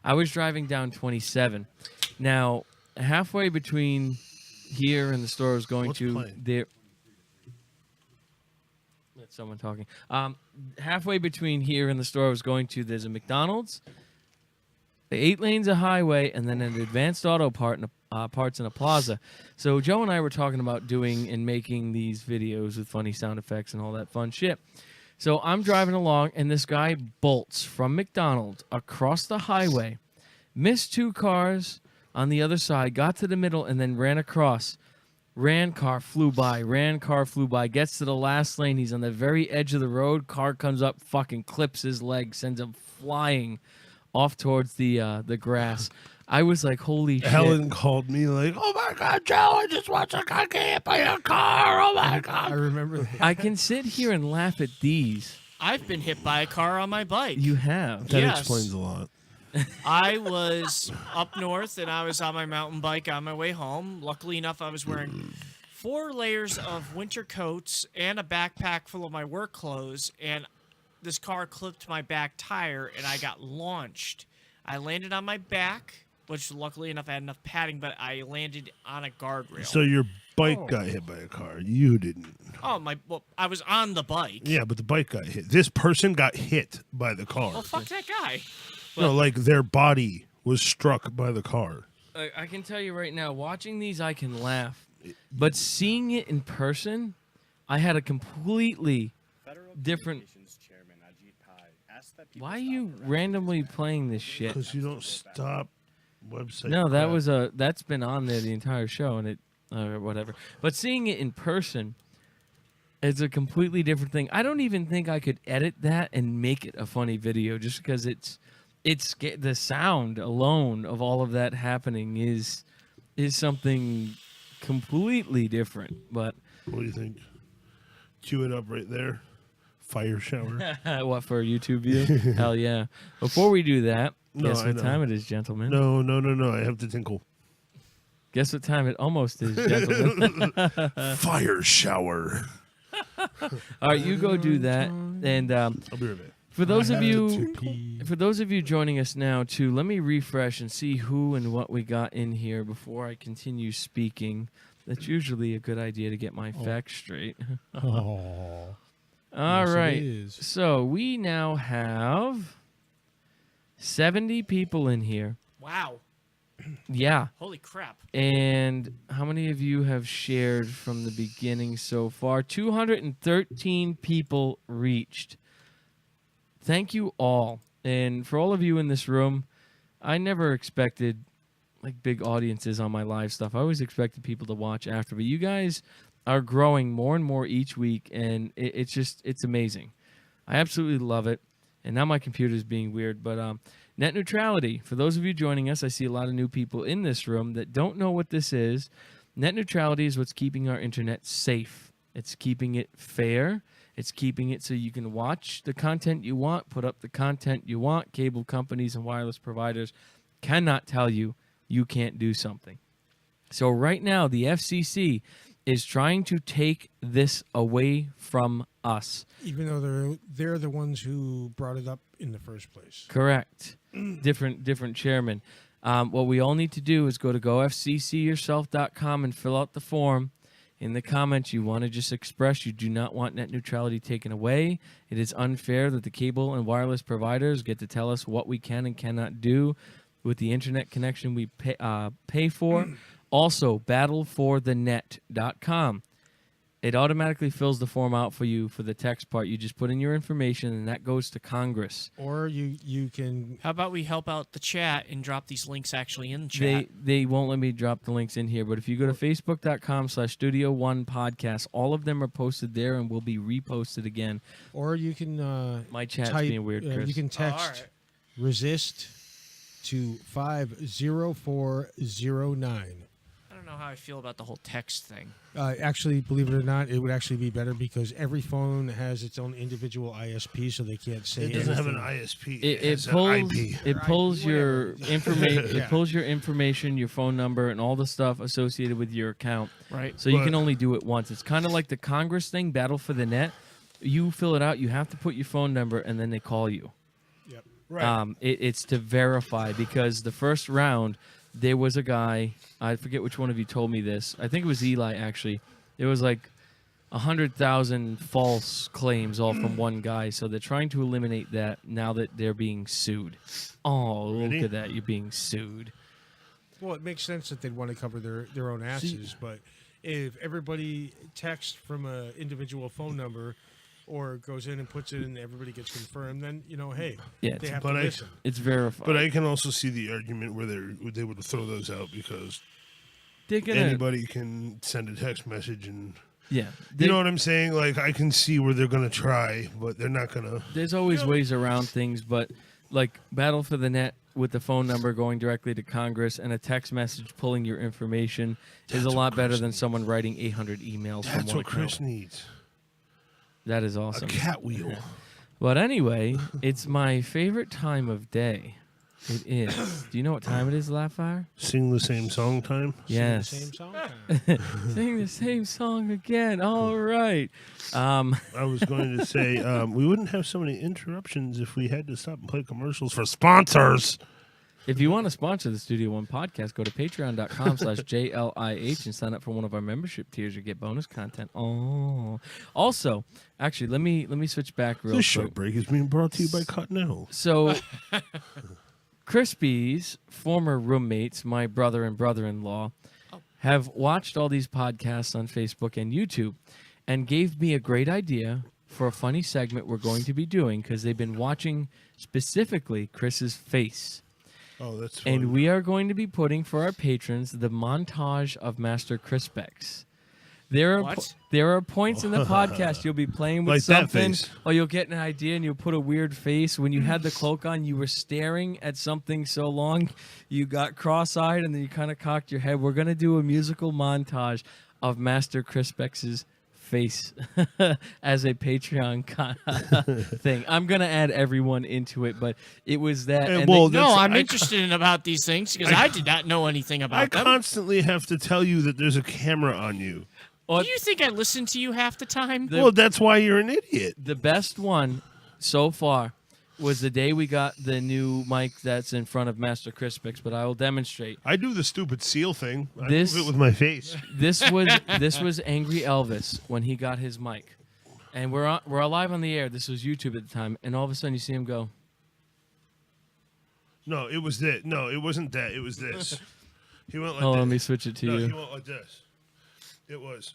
I was driving down 27. Now, halfway between here and the store I was going What's to, playing? there. That's someone talking. Halfway between here and the store I was going to, there's a McDonald's, the 8 lanes of highway, and then an advanced auto parts in a plaza. So Joe and I were talking about doing and making these videos with funny sound effects and all that fun shit. So I'm driving along, and this guy bolts from McDonald's across the highway, missed 2 cars on the other side, got to the middle, and then ran across. Car flew by, gets to the last lane. He's on the very edge of the road. Car comes up, fucking clips his leg, sends him flying off towards the grass. I was like, holy shit. Helen called me like, oh my God, Joe, I just watched a guy get hit by a car. Oh my I God. remember that. I can sit here and laugh at these. I've been hit by a car on my bike. You have. That Yes. explains a lot. I was up north and I was on my mountain bike on my way home. Luckily enough, I was wearing 4 layers of winter coats and a backpack full of my work clothes, and this car clipped my back tire and I got launched. I landed on my back, which luckily enough I had enough padding, but I landed on a guardrail. So your bike Oh. got hit by a car. You didn't. I was on the bike. Yeah, but the bike got hit. This person got hit by the car. Well, fuck that guy. No, like their body was struck by the car. I can tell you right now, watching these, I can laugh. But seeing it in person, I had a completely different... Why are you randomly playing this shit? Because you don't stop website. No, that crap. was that's been on there the entire show, and it whatever. But seeing it in person is a completely different thing. I don't even think I could edit that and make it a funny video, just because it's the sound alone of all of that happening is something completely different. But What do you think? Cue it up right there. Fire shower. what, for a YouTube view? Hell yeah! Before we do that, No, guess I what know. time it is, gentlemen? No. I have to tinkle. Guess what time it almost is, gentlemen? Fire shower. All right, you go do that, and I'll be right back. For those I of had you to pee. For those of you joining us now, too, let me refresh and see who and what we got in here before I continue speaking. That's usually a good idea to get my facts straight. Oh, All yes, it right. is. So we now have 70 people in here. Wow. Yeah. Holy crap. And how many of you have shared from the beginning so far? 213 people reached. Thank you all. And for all of you in this room, I never expected like big audiences on my live stuff. I always expected people to watch after, but you guys are growing more and more each week, and it's amazing. I absolutely love it. And now my computer's being weird, but net neutrality. For those of you joining us, I see a lot of new people in this room that don't know what this is. Net neutrality is what's keeping our internet safe. It's keeping it fair. It's keeping it so you can watch the content you want, put up the content you want. Cable companies and wireless providers cannot tell you you can't do something. So right now, the FCC is trying to take this away from us. Even though they're the ones who brought it up in the first place. Correct. Different chairman. What we all need to do is go to gofccyourself.com and fill out the form. In the comments, you want to just express you do not want net neutrality taken away. It is unfair that the cable and wireless providers get to tell us what we can and cannot do with the internet connection we pay for. Also, battleforthenet.com. It automatically fills the form out for you for the text part. You just put in your information, and that goes to Congress. Or you can... How about we help out the chat and drop these links actually in the chat? They won't let me drop the links in here, but if you go to facebook.com/Studio One Podcast, all of them are posted there and will be reposted again. Or you can... My chat's type, being weird, Chris. You can text all right. resist to 50409. I don't know how I feel about the whole text thing. Actually, believe it or not, it would actually be better because every phone has its own individual ISP, so they can't say It doesn't have an anything. ISP. It has an pulls IP. it pulls your Whatever. information. Yeah. It pulls your information, your phone number, and all the stuff associated with your account. Right. So you But- can only do it once. It's kind of like the Congress thing, Battle for the Net. You fill it out. You have to put your phone number, and then they call you. Yep. Right. It's to verify because the first round there was a guy. I forget which one of you told me this. I think it was Eli actually. There was like 100,000 false claims all from one guy. So they're trying to eliminate that now that they're being sued. Oh, Really? look at that! You're being sued. Well, it makes sense that they'd want to cover their own asses, but if everybody texts from an individual phone number or goes in and puts it in, everybody gets confirmed, then, hey, Yeah, they it's, have but to I- listen. it's verified. But I can also see the argument where they would throw those out because they're gonna, anybody can send a text message and yeah. you know what I'm saying? Like I can see where they're gonna try, but they're not gonna. There's always ways around things, but like Battle for the Net with the phone number going directly to Congress and a text message pulling your information is a That's lot what better Chris than someone writing 800 emails from That's one what Chris account. needs. That is A awesome. cat wheel. But anyway, it's my favorite time of day. It is. Do you know what time it is, Laughfire? Sing the same song time. Yes. Same song. Sing the same song again. All right. I was going to say we wouldn't have so many interruptions if we had to stop and play commercials for sponsors. If you want to sponsor the Studio One podcast, go to patreon.com/JLIH and sign up for one of our membership tiers. You get bonus content. Oh, also, actually, let me switch back real This quick. short break is being brought to you by Cottonelle. So, Crispy's former roommates, my brother and brother-in-law, have watched all these podcasts on Facebook and YouTube and gave me a great idea for a funny segment we're going to be doing because they've been watching specifically Chris's face. Oh, that's fun. And we are going to be putting for our patrons the montage of Master Crispex. There are points in the podcast you'll be playing with Like that something, face. or you'll get an idea and you'll put a weird face. When you had the cloak on, you were staring at something so long, you got cross-eyed, and then you kind of cocked your head. We're going to do a musical montage of Master Crispex's face as a Patreon thing. I'm going to add everyone into it, but it was that. Hey, and well, they- No, That's- I'm I- interested in about these things because I did not know anything I about them. constantly have to tell you that there's a camera on you. well, Do you think I listen to you half the time? The- Well, that's why you're an idiot. the best one so far was the day we got the new mic that's in front of Master Crispix, but I will demonstrate. I do the stupid seal thing. I This- move it with my face. This was Angry Elvis when he got his mic, and we're live on the air. This was YouTube at the time, and all of a sudden you see him go. No, it was that. No, it wasn't that. It was this. He went like Oh, this. let me switch it to No, he you. went like this. It was.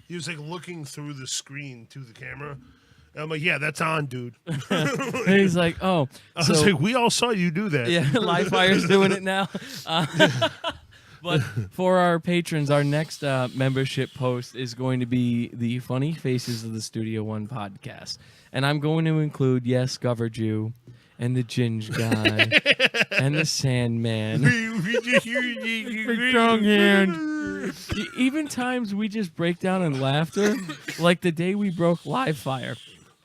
He was like looking through the screen to the camera. And I'm like, yeah, that's on, dude. And he's like, oh, I so was like, we all saw you do that. yeah, Live Fire's doing it now. But for our patrons, our next membership post is going to be the Funny Faces of the Studio One podcast. And I'm going to include, yes, Gover Jew, and the Ginge guy, and the Sandman. Strong hand. Even times we just break down in laughter, like the day we broke Live Fire.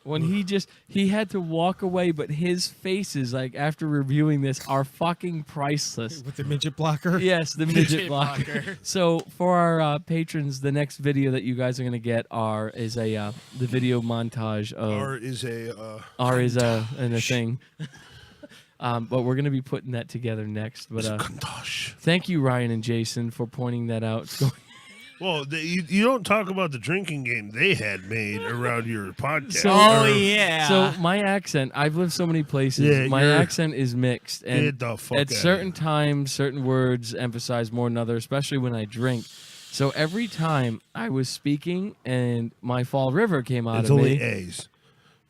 When he had to walk away, but his faces, like after reviewing this, are fucking priceless. With the midget blocker. Yes, the midget Midget blocker. blocker. So for our patrons, the next video that you guys are gonna get is the video montage of R is a. and a thing. But we're gonna be putting that together next. But Kantosh. thank you, Ryan and Jason, for pointing that out. It's going- Well, you don't talk about the drinking game they had made around your podcast. So- Oh Or- yeah. So my accent, I've lived so many places. Yeah, My you're- accent is mixed, and Get the fuck at outta certain here. times, certain words emphasize more than others, especially when I drink. So every time I was speaking and my Fall River came out It's of only me, A's.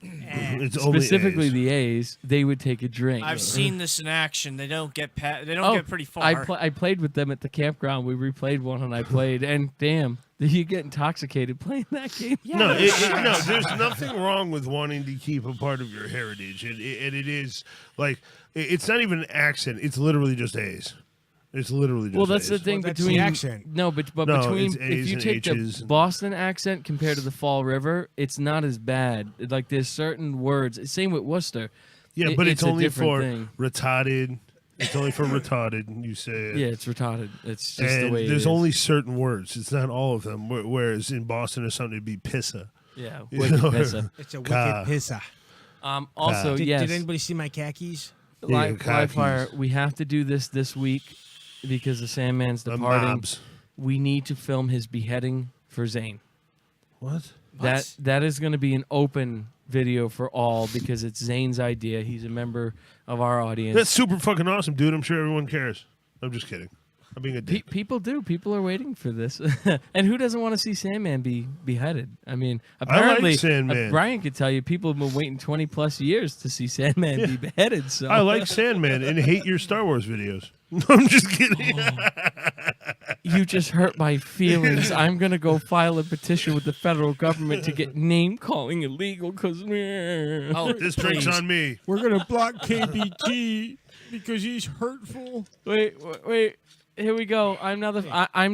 It's only specifically A's. the A's, they would take a drink. I've seen this in action. They don't get they don't Oh, get pretty far. I played with them at the campground. We replayed one, and I played, and damn, did you get intoxicated playing that game? No, no, there's nothing wrong with wanting to keep a part of your heritage, and it is like it's not even an accent; it's literally just A's. It's literally just. Well, that's the A's. thing Well, that's between the accent. No, but No, between it's A's if you and take H's the and- Boston accent compared to the Fall River, it's not as bad. Like there's certain words. Same with Worcester. Yeah, but it's a only different for thing. retarded. It's only for retarded. You say it. Yeah, it's retarded. It's just and the way there's it is. only certain words. It's not all of them. Whereas in Boston or something, it'd be pissa. Yeah, You wicked know, pissa. It's a wicked Ka. pissa. Also, Did, yes, did anybody see my khakis? Live khakis. Fire. We have to do this week because the Sandman's The departing. mobs. We need to film his beheading for Zane. What? That is going to be an open video for all because it's Zane's idea. He's a member of our audience. That's super fucking awesome, dude. I'm sure everyone cares. I'm just kidding. I'm being a dick. People do. People are waiting for this. And who doesn't want to see Sandman be beheaded? I mean, apparently, Sandman. Brian could tell you people have been waiting 20 plus years to see Sandman be beheaded. So I like Sandman and hate your Star Wars videos. I'm just kidding. you just hurt my feelings. I'm gonna go file a petition with the federal government to get name calling illegal because Oh, This drink's please. on me. We're gonna block KBT because he's hurtful. wait. Here we go. I'm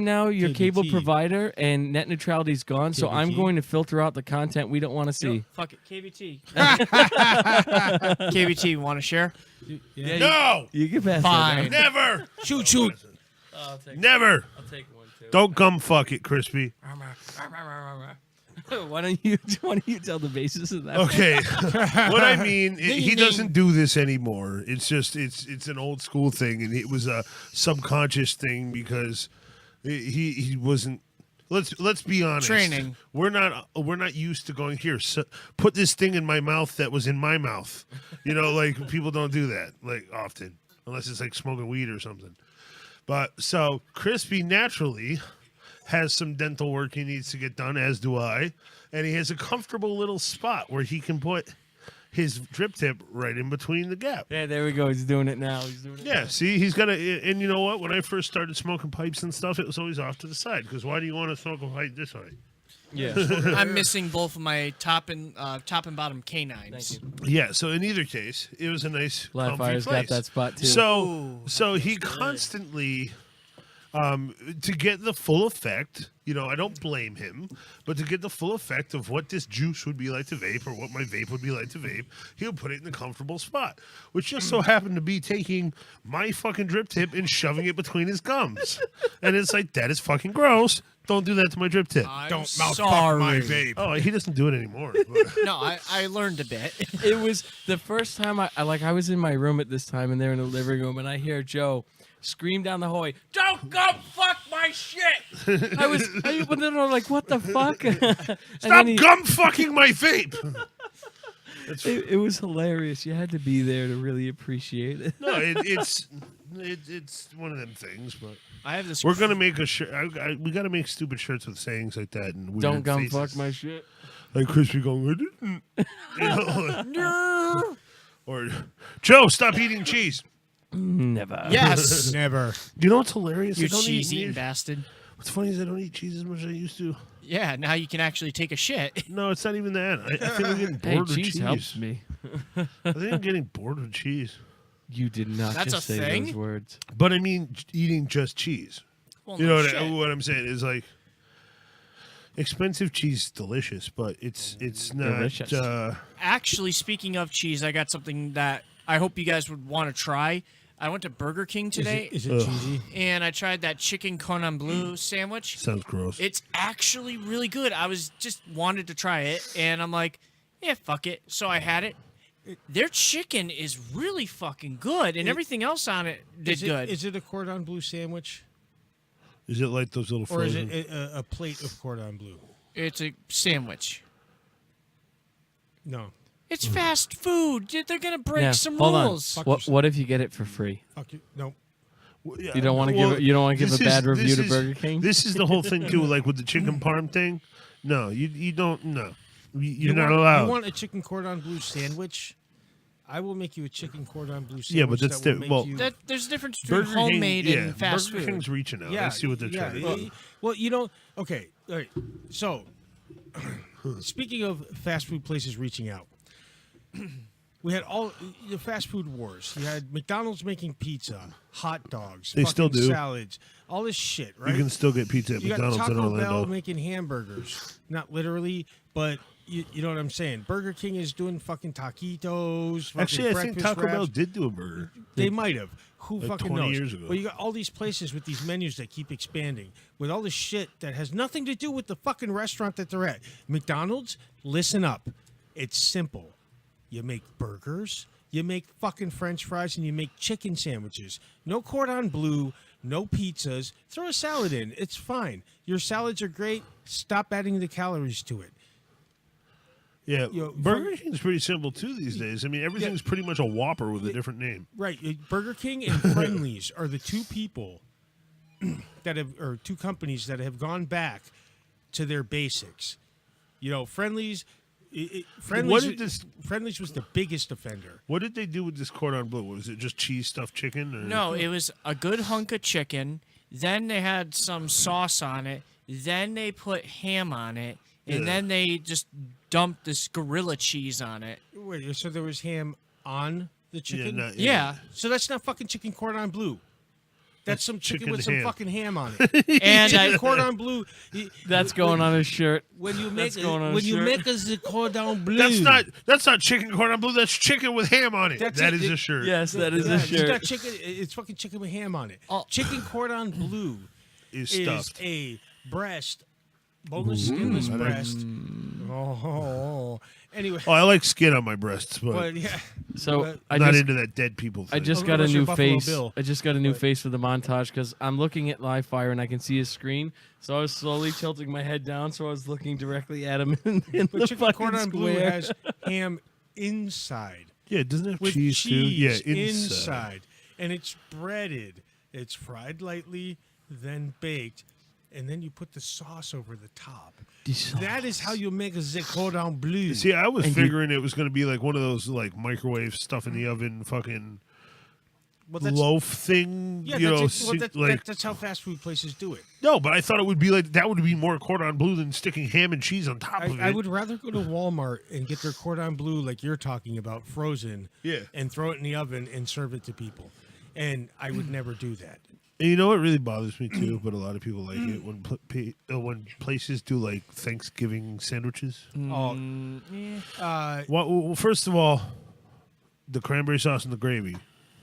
now your KBT. cable provider, and net neutrality's gone. So I'm KBT. going to filter out the content we don't want to see. Fuck it, KBT. KBT, want to share? Yeah, No! you can pass Fine. Never! Shoot, shoot. I'll take Never! I'll take one too. Don't come fuck it, Crispy. Why don't you tell the basis of that? Okay. What I mean, he ding. doesn't do this anymore. It's just it's an old school thing, and it was a subconscious thing because he wasn't. Let's be honest. Training. We're not used to going here. So put this thing in my mouth that was in my mouth. You know, like people don't do that like often unless it's like smoking weed or something. But so Crispy naturally has some dental work he needs to get done, as do I, and he has a comfortable little spot where he can put his drip tip right in between the gap. Yeah, there we go. He's doing it now. Yeah, see, he's got to, and you know what? When I first started smoking pipes and stuff, it was always off to the side, because why do you want to smoke a pipe this way? Yeah. I'm missing both of my top and bottom canines. Thank you. Yeah, so in either case, it was a nice, Live comfy Fire's place. got that spot too. So he constantly, to get the full effect, you know, I don't blame him, but to get the full effect of what this juice would be like to vape or what my vape would be like to vape, he'll put it in a comfortable spot, which just so happened to be taking my fucking drip tip and shoving it between his gums. And it's like, that is fucking gross. Don't do that to my drip tip. Don't mouth fuck sorry. my vape. Oh, he doesn't do it anymore. but- No, I learned a bit. It was the first time I was in my room at this time, and they're in the living room, and I hear Joe scream down the hallway, "Don't go fuck my shit!" But then I'm like, "What the fuck?" And Stop then gum fucking my vape. it was hilarious. You had to be there to really appreciate it. No, it's one of them things. But I have this. we're gonna make a shirt. We got to make stupid shirts with sayings like that and weird Don't gum faces. fuck my shit. Like Crispy going, I didn't. You know, or Joe, stop eating cheese. Never. Yes. Never. Do you know what's hilarious? You I don't cheese eat eating meat. bastard. What's funny is I don't eat cheese as much as I used to. Yeah, now you can actually take a shit. No, it's not even that. I think I'm getting Hey, bored with cheese cheese. helps me. I think I'm getting bored with cheese. You did not That's just a say thing? those words. But I mean, eating just cheese. Well, You no know shit. what I'm saying is like expensive cheese is delicious, but it's not. Delicious. Actually, speaking of cheese, I got something that I hope you guys would want to try. I went to Burger King today, Is it cheesy? and I tried that chicken cordon bleu sandwich. Sounds gross. It's actually really good. I was just wanted to try it, and I'm like, yeah, fuck it. So I had it. Their chicken is really fucking good, and everything else on it did good. Is it a cordon bleu sandwich? Is it like those little Or is frozen? it a plate of cordon bleu? It's a sandwich. No. It's fast food. They're gonna break Yeah, some hold on. rules. Fuck What yourself. What if you get it for free? Fuck you. No. Yeah, You don't want to well, give you don't want to give this a bad is- review this to is- Burger King. This is the whole thing too, like with the chicken parm thing. No, you don't. No, you're not want, allowed. You want a chicken cordon bleu sandwich? I will make you a chicken cordon bleu sandwich. Yeah, but that's that will di- make well, you, There's a difference between Burger homemade King, and fast Burger food. King's reaching out. yeah, I see what they're yeah, trying to do. Well, you know, okay, all right. So, speaking of fast food places reaching out, we had all the fast food wars. You had McDonald's making pizza, hot dogs, They still fucking do. salads, all this shit, right? You can still get pizza at You got McDonald's in Taco Orlando. Bell making hamburgers, not literally, but you know what I'm saying. Burger King is doing fucking taquitos. Fucking Actually, I think breakfast Taco Bell wraps. did do a burger. They might have. Who Like fucking 20 knows? years ago. But you got all these places with these menus that keep expanding with all this shit that has nothing to do with the fucking restaurant that they're at. McDonald's, listen up. It's simple. You make burgers, you make fucking French fries, and you make chicken sandwiches. No cordon bleu, no pizzas. Throw a salad in. It's fine. Your salads are great. Stop adding the calories to it. Yeah, You know, Burger King's pretty simple too these days. I mean, everything's pretty much a Whopper with a different name. Right. Burger King and Friendly's are the two people that have, or two companies that have gone back to their basics. You know, Friendly's. What did this- Friendly's was the biggest offender. What did they do with this cordon bleu? Was it just cheese stuffed chicken? Or? No, it was a good hunk of chicken. Then they had some sauce on it. Then they put ham on it. And Yeah. then they just dumped this gorilla cheese on it. Wait, so there was ham on the chicken? Yeah. So that's not fucking chicken cordon bleu. That's some chicken chicken with some ham. fucking ham on it. And Chicken I, cordon bleu. That's going on his shirt. When you make That's going on a when you shirt. make a cordon bleu. That's not chicken cordon bleu. That's chicken with ham on it. That's That it. is a shirt. Yes, that is Yeah, a It's shirt. not chicken. It's fucking chicken with ham on it. Oh. Chicken cordon bleu Is is stuffed. a breast, boneless, skinless breast. Oh, anyway. Oh, I like skin on my breasts, but But yeah, So But- I I'm not just into that dead people thing. I just Oh, got a unless you're new Buffalo face. Bill. I just got a new But- face for the montage because I'm looking at live fire and I can see his screen. So I was slowly tilting my head down, so I was looking directly at him in but the chicken fucking cordon bleu square. has ham inside yeah, it doesn't have with cheese, cheese too. Yeah, inside, and it's breaded. It's fried lightly, then baked, and then you put the sauce over the top. That is how you make a cordon bleu. See, I was And you- figuring it was going to be like one of those like microwave stuff in the oven, fucking Well, that's- loaf thing. Yeah, you know, that's, well, like that's how fast food places do it. no, but I thought it would be like that would be more cordon bleu than sticking ham and cheese on top of it. I would rather go to Walmart and get their cordon bleu like you're talking about, frozen, Yeah. and throw it in the oven and serve it to people. And I would never do that. And you know what really bothers me too, but a lot of people like it when places do like Thanksgiving sandwiches. Oh, Well, first of all, the cranberry sauce and the gravy.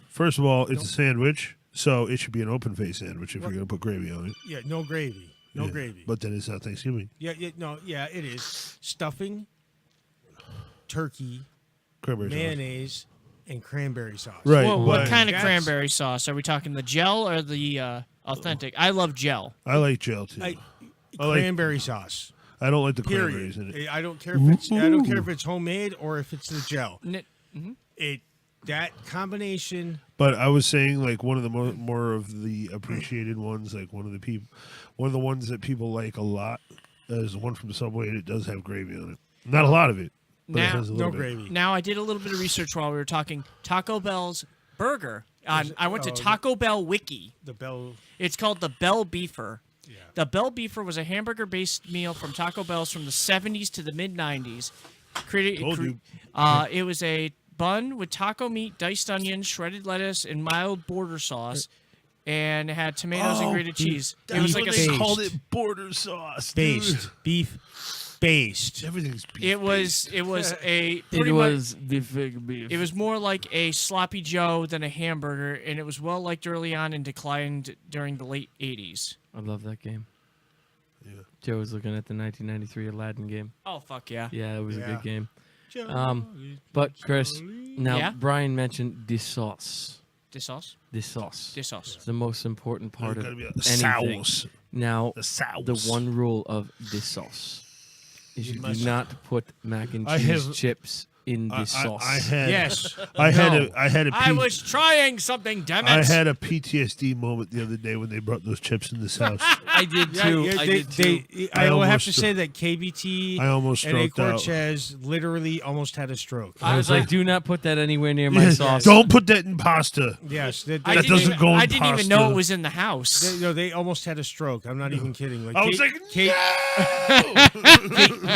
First of all, it's a sandwich, so it should be an open face sandwich if you're going to put gravy on it. yeah, no gravy. No Yeah, gravy. But then it's not Thanksgiving. Yeah, it is. Stuffing, turkey, Cranberry sauce. mayonnaise, and cranberry sauce. Right. Well, what but kind of That's- cranberry sauce? Are we talking the gel or the authentic? I love gel. I like gel too. I like- Cranberry sauce. don't like the Period. cranberries in it. I don't care if it's I don't care if it's homemade or if it's the gel. N- That combination. But I was saying, like, one of the more of the appreciated ones, like one of the ones that people like a lot is one from Subway, and it does have gravy on it. Not a lot of it, but it Now- has a little No bit. gravy. Now, I did a little bit of research while we were talking. Taco Bell's burger. I went to oh, Taco Bell Wiki. The bell. It's called the Bell Beefer. Yeah. The Bell Beefer was a hamburger-based meal from Taco Bell's from the 70s to the mid-90s. Told you. It was a bun with taco meat, diced onions, shredded lettuce, and mild border sauce, and it had tomatoes and grated cheese. It was like a. they based. called it border sauce. dude. Based. Beef based. Everything's beef. It was a. It pretty much- was the fig beef. It was more like a sloppy Joe than a hamburger, and it was well liked early on and declined during the late 80s. I love that game. Yeah. Joe was looking at the 1993 Aladdin game. Oh, fuck yeah. Yeah, it was a Yeah. good game. But Chris, now Yeah? Brian mentioned the sauce. This sauce? The sauce. This sauce. It's the most important part There's of gotta be anything. a sauce. Now, The sauce. the one rule of this sauce is you do must- not put mac and I cheese have- chips in the sauce. I had. Yes. I had No. I was trying something, damn it. I had a PTSD moment the other day when they brought those chips in this house. I did too. I did too. I will have almost- to say that KBT I almost and A stroked out. Cortez literally almost had a stroke. I was like, do not put that anywhere near my sauce. Don't put that in pasta. Yes, That didn't doesn't even, go in I didn't even know pasta. it was in the house. they almost had a stroke. I'm not even kidding. Like I was like,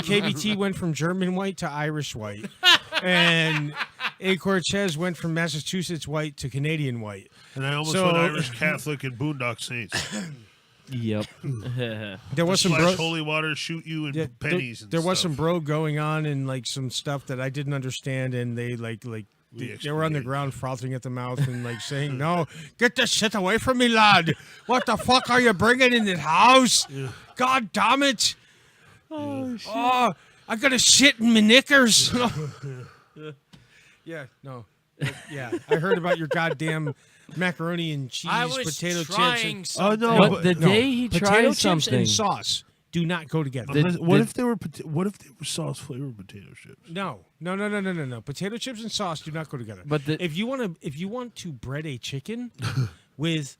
KBT went from German white to Irish white, and A Cortez went from Massachusetts white to Canadian white. and I almost So- went Irish Catholic and Boondock Saints. Yep. There was some Splash bro. holy water, shoot you in Yeah, pennies. there, and there was stuff. some bro going on and like some stuff that I didn't understand, and they they were on the expiated. ground frothing at the mouth and like saying, "No, get this shit away from me, lad! What the fuck are you bringing in the house? God damn it! Oh, I got to shit in my knickers." Yeah, no, yeah, I heard about your goddamn macaroni and cheese, I was potato trying chips. something. no, But but- the No, day he potato tried chips something, and sauce do not go together. What if they were? What if they were sauce flavored potato chips? No. Potato chips and sauce do not go together. But if you want to bread a chicken with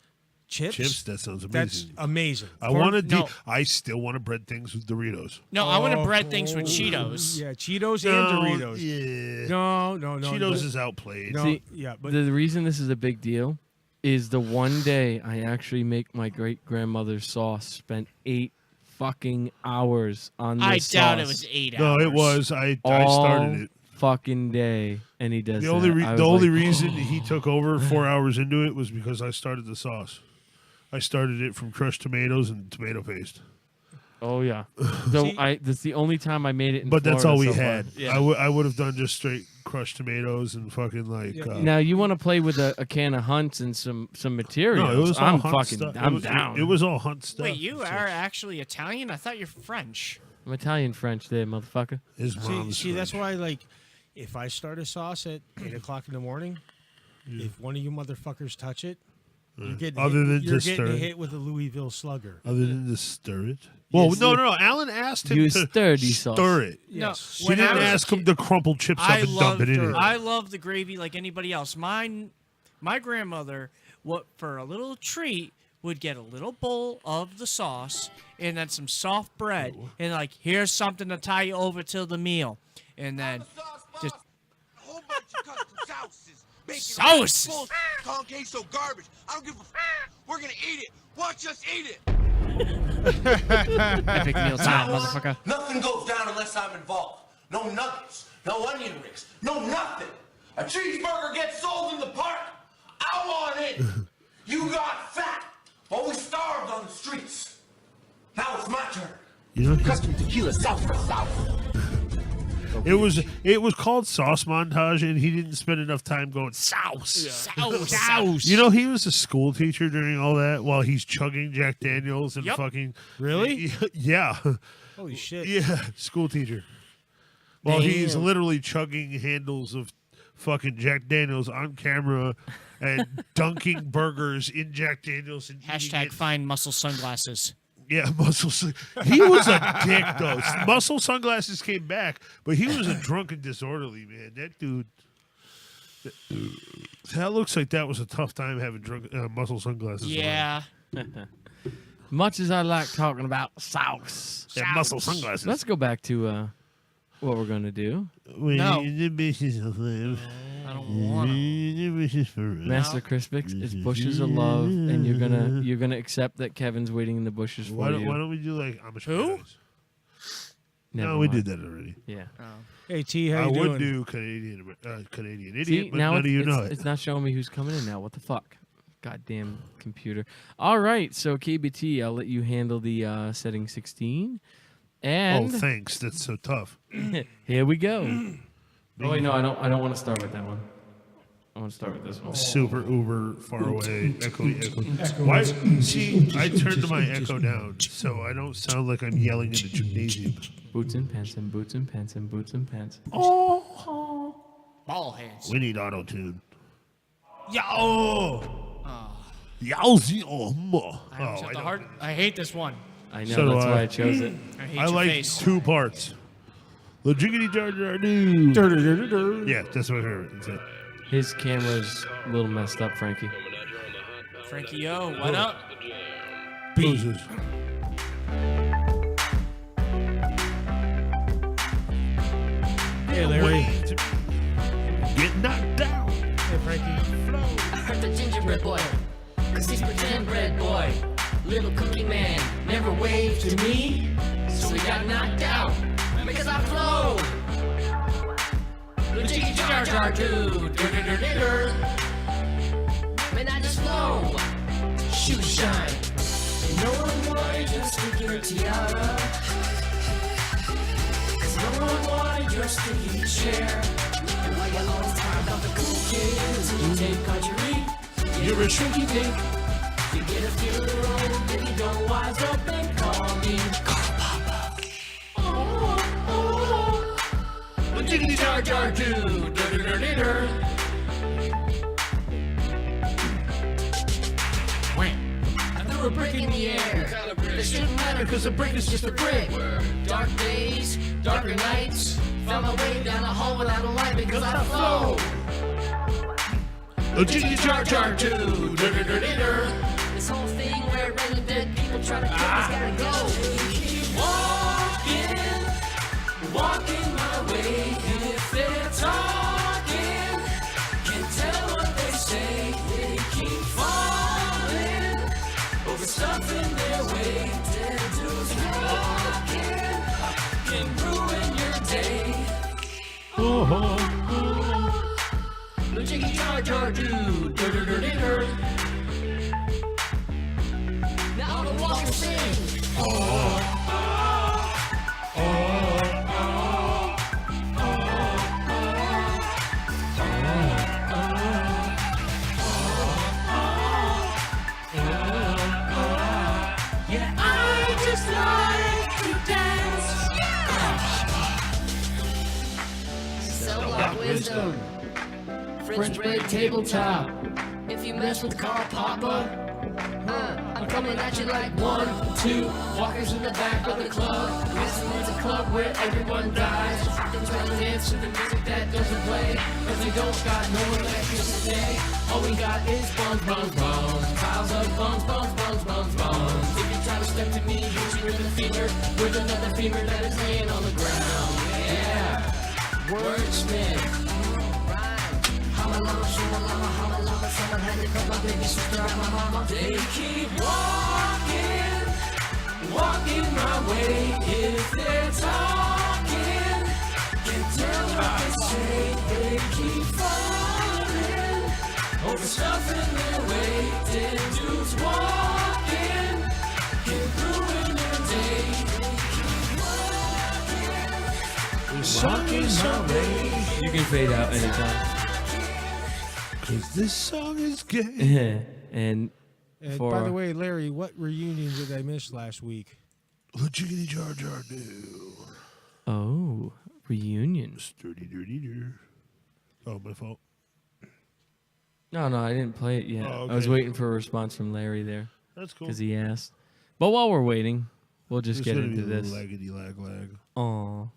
chips, Chips? That sounds that's amazing. amazing. I want to. no. I still want to bread things with Doritos. No, I want to bread things with Cheetos. Yeah, Cheetos and Doritos. Yeah. No. Cheetos is outplayed. no. See, Yeah, but the reason this is a big deal is the one day I actually make my great grandmother's sauce. Spent 8 fucking hours on this I doubt it sauce was 8 No, hours. it was. I all started it. fucking day, and he does The that. only I was the only like, reason he took over 4 hours into it was because I started the sauce. I started it from crushed tomatoes and tomato paste. Oh yeah. So See- that's the only time I made it. In But that's Florida all we so far. had. Yeah. I would have done just straight crushed tomatoes and fucking like. Now you want to play with a can of Hunts and some materials? no, it was all I'm hunt fucking. stuff. I'm it was, down. It was all hunt stuff. Wait, you are actually Italian? I thought you're French. I'm Italian French there, motherfucker. His see, mom's that's French. why like if I start a sauce at 8:00 in the morning, if one of you motherfuckers touch it, you're getting Other than you're to getting stir it. hit with a Louisville Slugger. Other than to stir it. Well, Yes, no. Alan asked him You to stirred the sauce. stir it. Yes. She When I didn't was a ask him kid- to crumple chips up and dump it in it. I love the gravy like anybody else. My grandmother, what for a little treat, would get a little bowl of the sauce and then some soft bread and like, here's something to tie you over till the meal, and then just A whole bunch of custom sauces. Bacon, Sauces? bull, con queso, garbage. I don't give a We're gonna eat it. Watch us eat it. epic meal time, motherfucker. Nothing goes down unless I'm involved. No nuggets, no onion rings, no nothing. A cheeseburger gets sold in the park. I want it. You got fat while we starved on the streets. Now it's my turn. You know, Custom tequila, south for south. It was called sauce montage, and he didn't spend enough time going sauce. Sauce. You know, he was a school teacher during all that while he's chugging Jack Daniels and Yep. fucking. Really? Yeah. Holy shit. Yeah, school teacher. Well, he's literally chugging handles of fucking Jack Daniels on camera and dunking burgers in Jack Daniels and eating Hashtag it. find muscle sunglasses. Yeah, he was a dick though. Muscle sunglasses came back, but he was a drunken disorderly man. That dude. That looks like that was a tough time having muscle sunglasses. Yeah. Much as I like talking about sauce, Yeah, muscle sunglasses. let's go back to what we're going to do. No. I I don't want to. Master Crispix, it's bushes of love, and you're gonna accept that Kevin's waiting in the bushes for Why you. don't we do like Amish Who? Paradise? Never No, we mind. did that already. Yeah. Hey, T, how I you would doing? do Canadian idiot, See, but now none of you it's, know it. it's not showing me who's coming in now. What the fuck? Goddamn computer. All right, so KBT, I'll let you handle the setting 16. Oh, And thanks. That's so tough. here we go. Oh wait, no, I don't want to start with that one. I want to start with this one. Super uber far away echoey echo. Why? See, I turned my echo down so I don't sound like I'm yelling in the gymnasium. Boots and pants and boots and pants and boots and pants. Ball hands. We need auto tune. Yo! Yowzy! I hate this one. I know, So do that's I. why I chose it. I hate I your like face. 2 parts. The jiggity jar jar doo. Yeah, that's my favorite. That's it. His camera's a little messed up, Frankie. Frankie O, what up? Who's this? Hey, Larry. Get knocked down. Hey, Frankie. I heard the gingerbread boy, cause he's pretend bread boy. Little cookie man never waved to me, so he got knocked out because I flow. The jiggy jar jar dude, man I just flow. Shoe shine, no one wanted just to get a tiara, cause no one wanted your sticky chair. And while you're always talking about the cool kids and you take country, you're a shrinky pink. You get a funeral, then you don't wise up and call me Carl Papa. Oh, the jiggity jar jar dude. I threw a brick in the air. It shouldn't matter cause a brick is just a brick. Dark days, darker nights. Found my way down the hall without a light because I flow. The jiggity jar jar dude. This whole thing where random dead people try to kill us gotta go. Keep walking my way. If they're talking, can't tell what they say. They keep falling over stuff in their way. Dead dudes walking can ruin your day. The jiggy jar jar dude. Now all the walkers sing. Yeah, I just like to dance. Cell block wisdom. French braid tabletop. If you mess with Carl Papa, I'm coming at you like 1, 2 walkers in the back of the club. This is a club where everyone dies. They're trying to dance to the music that doesn't play, cause we don't got no electricity. All we got is bones, bones, bones. Piles of bones, bones, bones, bones, bones. If you try to step to me, hit you with a femur, with another femur that is laying on the ground. Yeah, wordsmith. Someone had to cut my baby sister out my mama. They keep walking my way. If they're talking, can't tell what they say. They keep falling over stuff in their way. Dead dudes walking can ruin your day. They keep walking. song is gay. You can fade out anytime. Because this song is gay. And And for by the way, Larry, what reunion did I miss last week? The Chickadee Jar Jar do. oh, reunion. Sturdy dirty dir. Oh, my fault. No, I didn't play it yet. Oh, I was okay. waiting for a response from Larry there That's cool. because he asked. But while we're waiting, we'll just It's get gonna into be a this. little laggedy lag lag. Aw.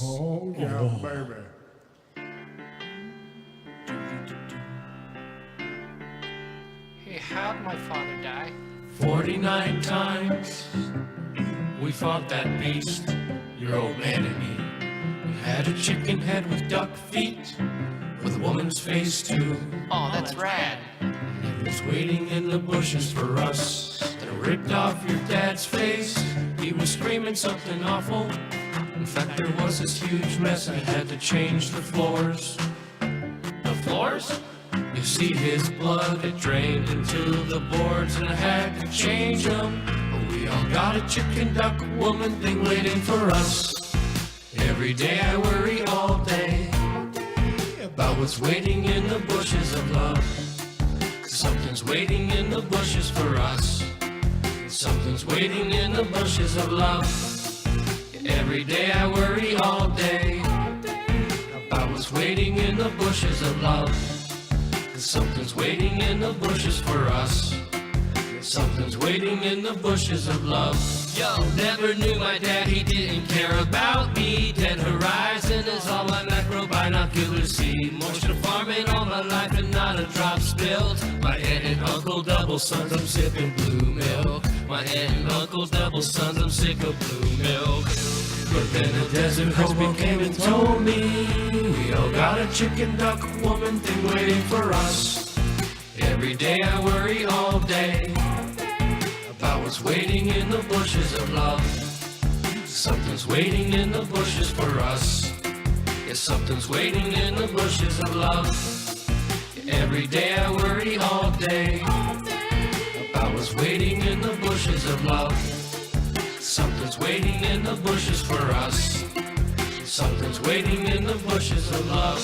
Oh, yeah, baby. Hey, how'd my father die? 49 times we fought that beast, your old man and me. We had a chicken head with duck feet, with a woman's face too. Oh, that's rad. He was waiting in the bushes for us. Then ripped off your dad's face. He was screaming something awful. In fact, there was this huge mess. I had to change the floors. The floors? You see his blood, it drained into the boards, and I had to change them. But we all got a chicken duck woman thing waiting for us. Every day I worry all day about what's waiting in the bushes of love. Something's waiting in the bushes for us. Something's waiting in the bushes of love. Every day I worry all day about what's waiting in the bushes of love. Something's waiting in the bushes for us. Something's waiting in the bushes of love. Yo, never knew my dad, he didn't care about me. Dead horizon is all my macro binoculars see. Moisture farming all my life and not a drop spilled. My aunt and uncle double sons, I'm sipping blue milk. My aunt and uncle double sons, I'm sick of blue milk. But then a desert hobo came and told me we all got a chicken duck woman thing waiting for us. Every day I worry all day about what's waiting in the bushes of love. Something's waiting in the bushes for us. Yeah, something's waiting in the bushes of love. Every day I worry all day about what's waiting in the bushes of love. Something's waiting in the bushes for us. Something's waiting in the bushes of love.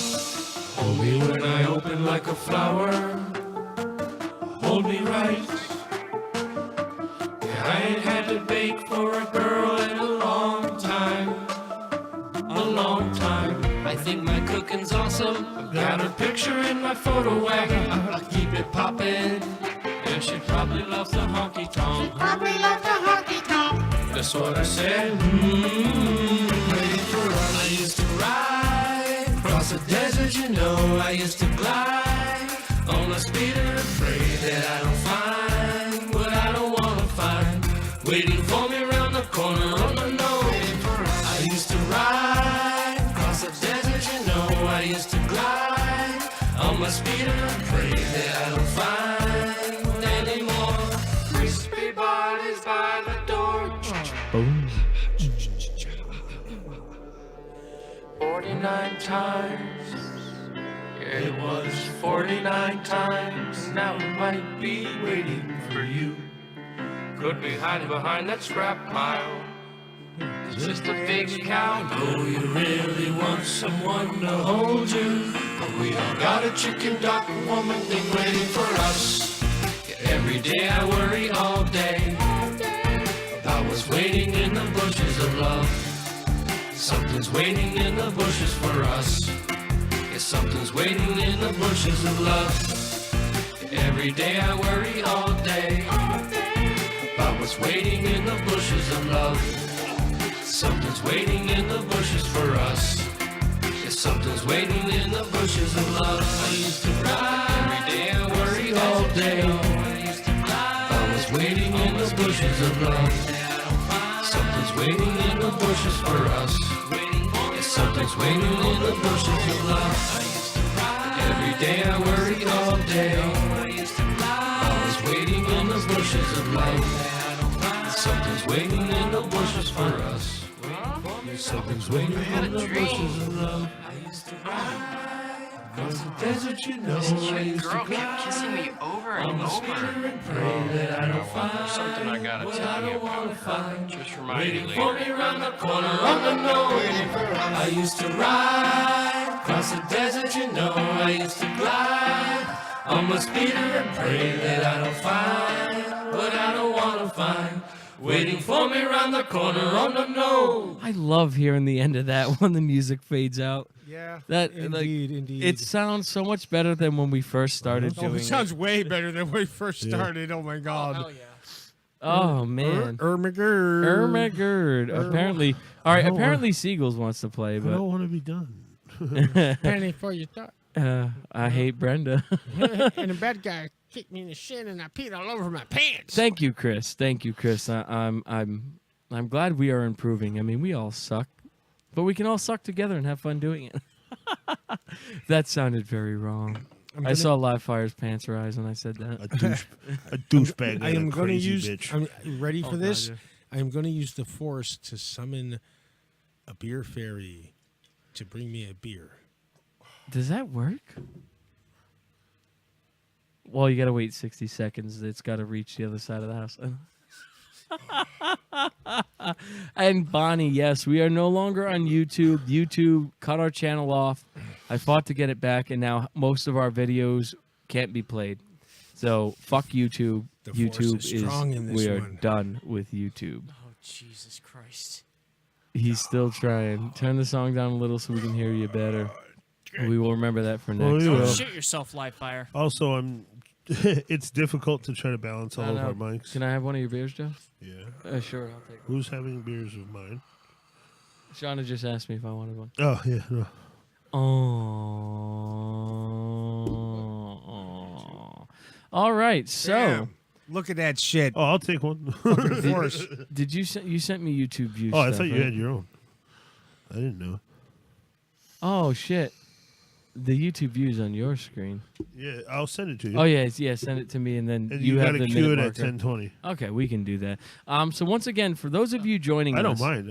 Hold me when I open like a flower. Hold me right. Yeah, I ain't had to bake for a girl in a long time. A long time. I think my cooking's awesome. I've got her picture in my photo wagon. I'll keep it poppin'. And she probably loves the honky tonk. That's what I said. Waiting for us. I used to ride across the desert, you know. I used to glide on a speeder, afraid that I don't find what I don't wanna find. Waiting for me around the corner on the nose. I used to ride across the desert, you know. I used to glide on my speeder, afraid that I don't find anymore. Crispy bodies by the door. Boom. 49 times. It was 49 times. Now it might be waiting for you. Could be hiding behind that scrap pile. It's just a big cow. No, you really want someone to hold you. But we all got a chicken duck woman thing waiting for us. Every day I worry all day about what's waiting in the bushes of love. Something's waiting in the bushes for us. Yeah, something's waiting in the bushes of love. Every day I worry all day about what's waiting in the bushes of love. Something's waiting in the bushes for us. Yeah, something's waiting in the bushes of love. I used to ride. Every day I worry all day about what's waiting in the bushes of love. Something's waiting in the bushes for us. Yeah, something's waiting in the bushes of love. Every day I worry all day. I was waiting in the bushes of love. Something's waiting in the bushes for us. Something's waiting in the bushes of love. Across the desert, you know, This I cute used to girl kept glide. kissing me over and I'm a over. speeder and pray that I don't find There's something I gotta what tell I you don't wanna about her. find. Just remind me Waiting for later. me round the corner on the nose. I used to ride across the desert, you know, I used to glide. I'm a speeder and pray that I don't find what I don't wanna find. Waiting for me round the corner on the nose. I love hearing the end of that when the music fades out. Yeah. That Indeed, indeed. It sounds so much better than when we first started Oh, doing it sounds way better than when we first Yeah. started. Oh my God. Hell yeah. Oh man. Ermagerd. Ermagerd. Apparently, all right. I don't Apparently, Seagulls wants to play, I but don't want to be done. Penny for your thought. I hate Brenda. And the bad guy kicked me in the shin, and I peed all over my pants. Thank you, Chris. Thank you, Chris. I'm glad we are improving. I mean, we all suck, but we can all suck together and have fun doing it. That sounded very wrong. I saw Live Fire's pants rise when I said that. A douchebag. I am and a going to crazy use. bitch. I'm ready for Oh, this. God, I am going to use the Force to summon a beer fairy to bring me a beer. Does that work? Well, you gotta wait 60 seconds. It's gotta reach the other side of the house. And Bonnie, yes, we are no longer on YouTube. YouTube cut our channel off. I fought to get it back, and now most of our videos can't be played. So fuck YouTube. The force YouTube is strong in this we are one. done with YouTube. Oh, Jesus Christ. He's still trying. Turn the song down a little so we can hear you better. We will remember that for next. you Don't will. shit yourself, Live Fire. Also, it's difficult to try to balance all I of know. our mics. Can I have one of your beers, Joe? Yeah. Sure, I'll take one. Who's having beers of mine? Shauna just asked me if I wanted one. Oh, yeah. No. Oh. All right. So, Damn. Look at that shit. Oh, I'll take one. Fucking Force. did you sent me YouTube views? Oh, I stuff, thought you right? had your own. I didn't know. Oh shit. The YouTube views on your screen. Yeah, I'll send it to you. Oh yeah, send it to me, and then And you have gotta the cue minute it at marker. 10:20. Okay, we can do that. So once again, for those of you joining I don't us, mind,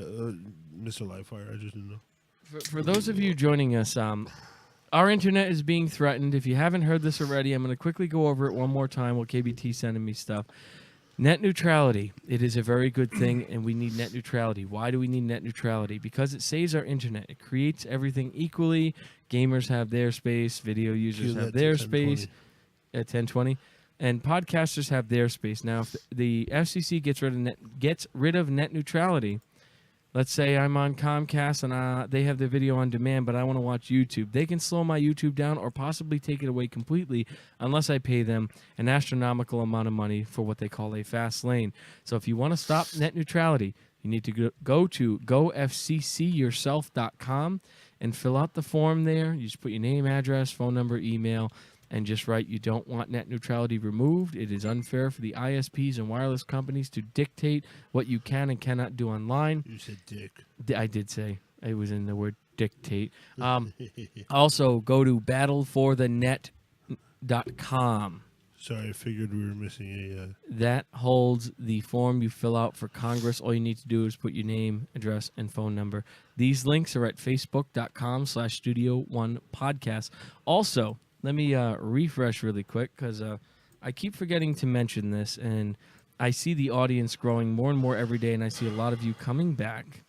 Mr. Livefire. I just didn't know. For those of you joining us, our internet is being threatened. If you haven't heard this already, I'm going to quickly go over it one more time while KBT sending me stuff. Net neutrality. It is a very good thing, and we need net neutrality. Why do we need net neutrality? Because it saves our internet. It creates everything equally. Gamers have their space. Video users Cue have that to their 10:20. space at 1020. And podcasters have their space. Now, if the FCC gets rid of net neutrality, let's say I'm on Comcast and they have the video on demand, but I want to watch YouTube. They can slow my YouTube down or possibly take it away completely unless I pay them an astronomical amount of money for what they call a fast lane. So if you want to stop net neutrality, you need to go to gofccyourself.com and fill out the form there. You just put your name, address, phone number, email, and just write you don't want net neutrality removed. It is unfair for the ISPs and wireless companies to dictate what you can and cannot do online. You said dick. I did say it was in the word dictate. Also, go to battleforthenet.com. Sorry, I figured we were missing a. That holds the form you fill out for Congress. All you need to do is put your name, address, and phone number. These links are at facebook.com/Studio One Podcast. Also, let me refresh really quick because I keep forgetting to mention this, and I see the audience growing more and more every day, and I see a lot of you coming back.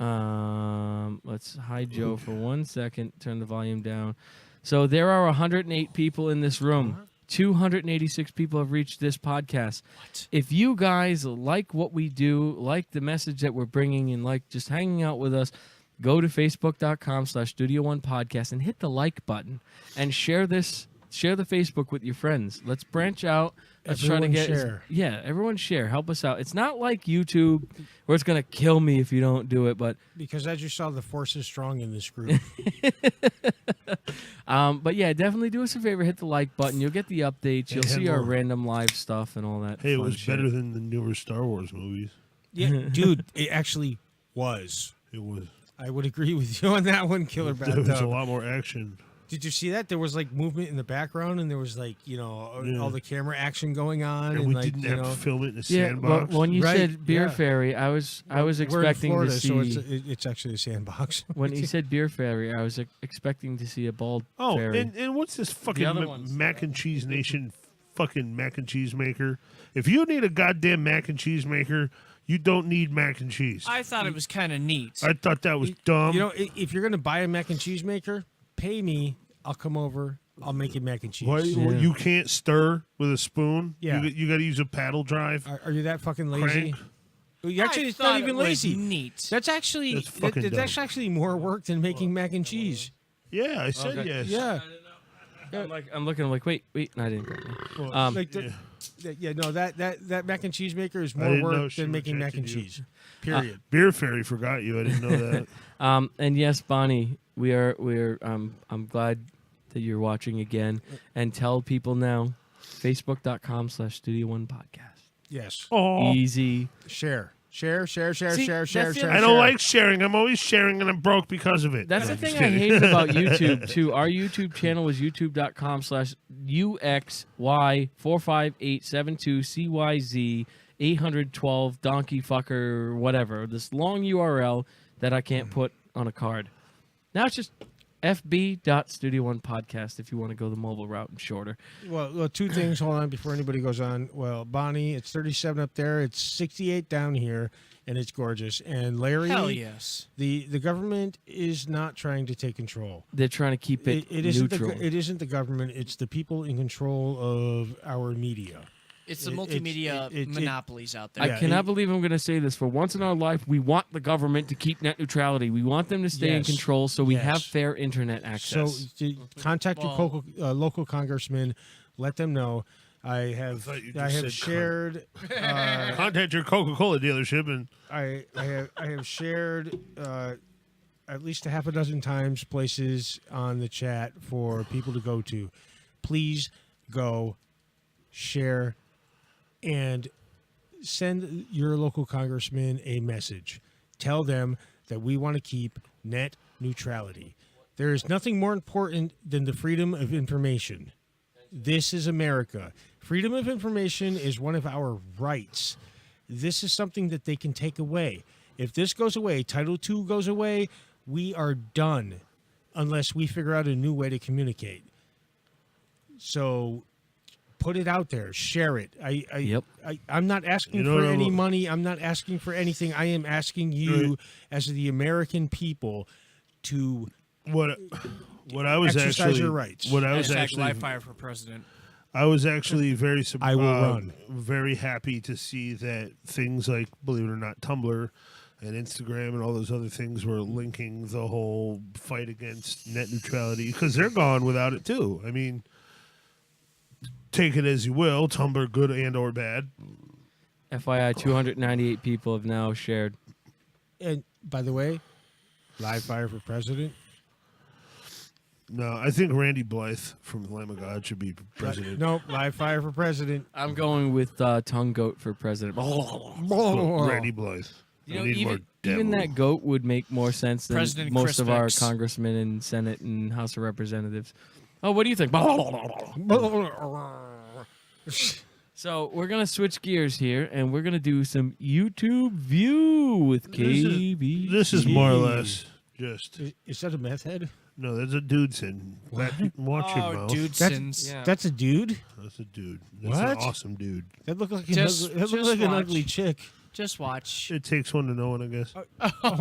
Let's hide Joe for 1 second. Turn the volume down. So there are 108 people in this room. 286 people have reached this podcast. What? If you guys like what we do, like the message that we're bringing, and like just hanging out with us, go to facebook.com/Studio One Podcast and hit the like button and share the Facebook with your friends. Let's branch out. Let's try to Everyone get share. everyone share. Help us out. It's not like YouTube where it's gonna kill me if you don't do it, but Because as you saw, the Force is strong in this group. but yeah, definitely do us a favor. Hit the like button. You'll get the updates. You'll see our more. random live stuff and all that. Hey, it fun was shit. better than the newer Star Wars movies. Yeah, dude, it actually was. It was. I would agree with you on that one, Killer There was a Bathtub. lot more action. Did you see that? There was like movement in the background, and there was like all the camera action going on, And we like, didn't have to film it in a Yeah, sandbox. when you Right, said beer yeah. ferry, I was We're in expecting Florida, to see. so it's actually a sandbox. When he said beer ferry, I was expecting to see a bald ferry. and what's this fucking other one's- mac and cheese nation fucking mac and cheese maker? If you need a goddamn mac and cheese maker, you don't need mac and cheese. I thought it was kind of neat. I thought that was dumb. If you're gonna buy a mac and cheese maker, pay me. I'll come over. I'll make you mac and cheese. Why, Yeah. you can't stir with a spoon? Yeah. You got to use a paddle drive. Are you that fucking lazy? Crank. Actually, I it's thought not even it was lazy. Neat. That's actually That's fucking dumb. that's actually more work than making mac and cheese. Yeah, I said Okay. yes. Yeah. I'm looking. I'm like, wait, no, I didn't. Like that mac and cheese maker is I more didn't know work she than making mac and rejected you. cheese. Period. Beer Fairy forgot you. I didn't know that. And yes, Bonnie, we're I'm glad that you're watching again, and tell people now, Facebook.com/Studio One Podcast. Yes. Oh, Easy. Share. See, Share. I don't like sharing. I'm always sharing, and I'm broke because of it. That's No, the I'm thing just I kidding. hated about YouTube too. Our YouTube channel is youtube.com/UXY45872CYZ 812 donkey fucker whatever. This long URL that I can't put on a card. Now it's just FB.Studio One Podcast if you want to go the mobile route and shorter. Well, two things. Hold on before anybody goes on. Well, Bonnie, it's 37 up there. It's 68 down here, and it's gorgeous. And Larry, Hell yes. the government is not trying to take control. They're trying to keep it, It isn't neutral. it isn't the government. It's the people in control of our media. It's the It- multimedia it- monopolies out I there. Yeah, cannot it- believe I'm going to say this. For once in our life, we want the government to keep net neutrality. We want them to stay in Yes. control so we Yes. have fair internet So access. contact your Well- local congressman. Let them know. I have thought you I just have said shared. Contact your Coca-Cola dealership and I have shared at least a half a dozen times places on the chat for people to go to. Please go share and send your local congressman a message. Tell them that we want to keep net neutrality. There is nothing more important than the freedom of information. This is America. Freedom of information is one of our rights. This is something that they can take away. If this goes away, Title II goes away, we are done unless we figure out a new way to communicate. So put it out there. Share it. Yep. I'm not asking You know, for any money. I'm not asking for anything. I am asking you, as the American people, to what I was exercise actually your rights. what I was Hashtag actually live fire for president. I was actually very I will run. very happy to see that things like, believe it or not, Tumblr and Instagram and all those other things were linking the whole fight against net neutrality, because they're gone without it too. I mean, take it as you will, Tumblr good and or bad. FYI, 298 people have now shared. And by the way, live fire for president. No, I think Randy Blythe from the Lamb of God should be president. No, live fire for president. I'm going with tongue goat for president. Randy Blythe. You know, I need more even devil. that goat would make more sense than President most Chris of our Hicks. congressmen and Senate and House of Representatives. Oh, what do you think? So we're gonna switch gears here, and we're gonna do some YouTube view with KB. This is more or less just Is that a meth head? no. That's a dude sitting. Watch your Oh, mouth. dude, sins. Yeah. That's a dude. That's a dude. That's an What? awesome dude. That looked like Just- that looked just like an watch. ugly chick. Just watch. It takes one to know one, I guess. Oh,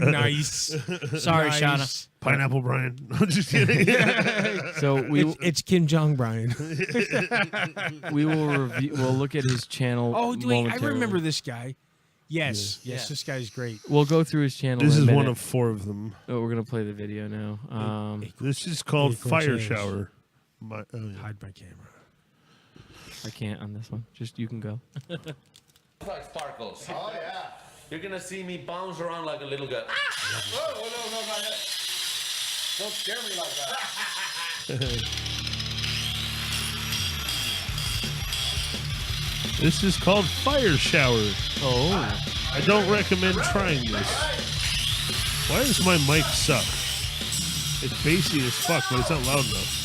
nice. Sorry, Nice. Shauna. Pineapple Brian. I'm just kidding. So It's Kim Jong Brian. we will review. We'll look at his channel. Oh, wait, I momentarily. remember this guy. Yes, Yeah. this guy's great. We'll go through his channel. This in a is one minute. of 4 of them. Oh, we're gonna play the video now. This is called Equal Fire change. Shower. Hide my camera. I can't on this one. Just you can go. Like sparkles. Oh yeah. You're gonna see me bounce around like a little girl. Ah! Whoa, no, not yet. Don't scare me like that. This is called Fire Shower. Oh, I don't recommend trying this. Why does my mic suck? It's bassy as fuck, but it's not loud enough.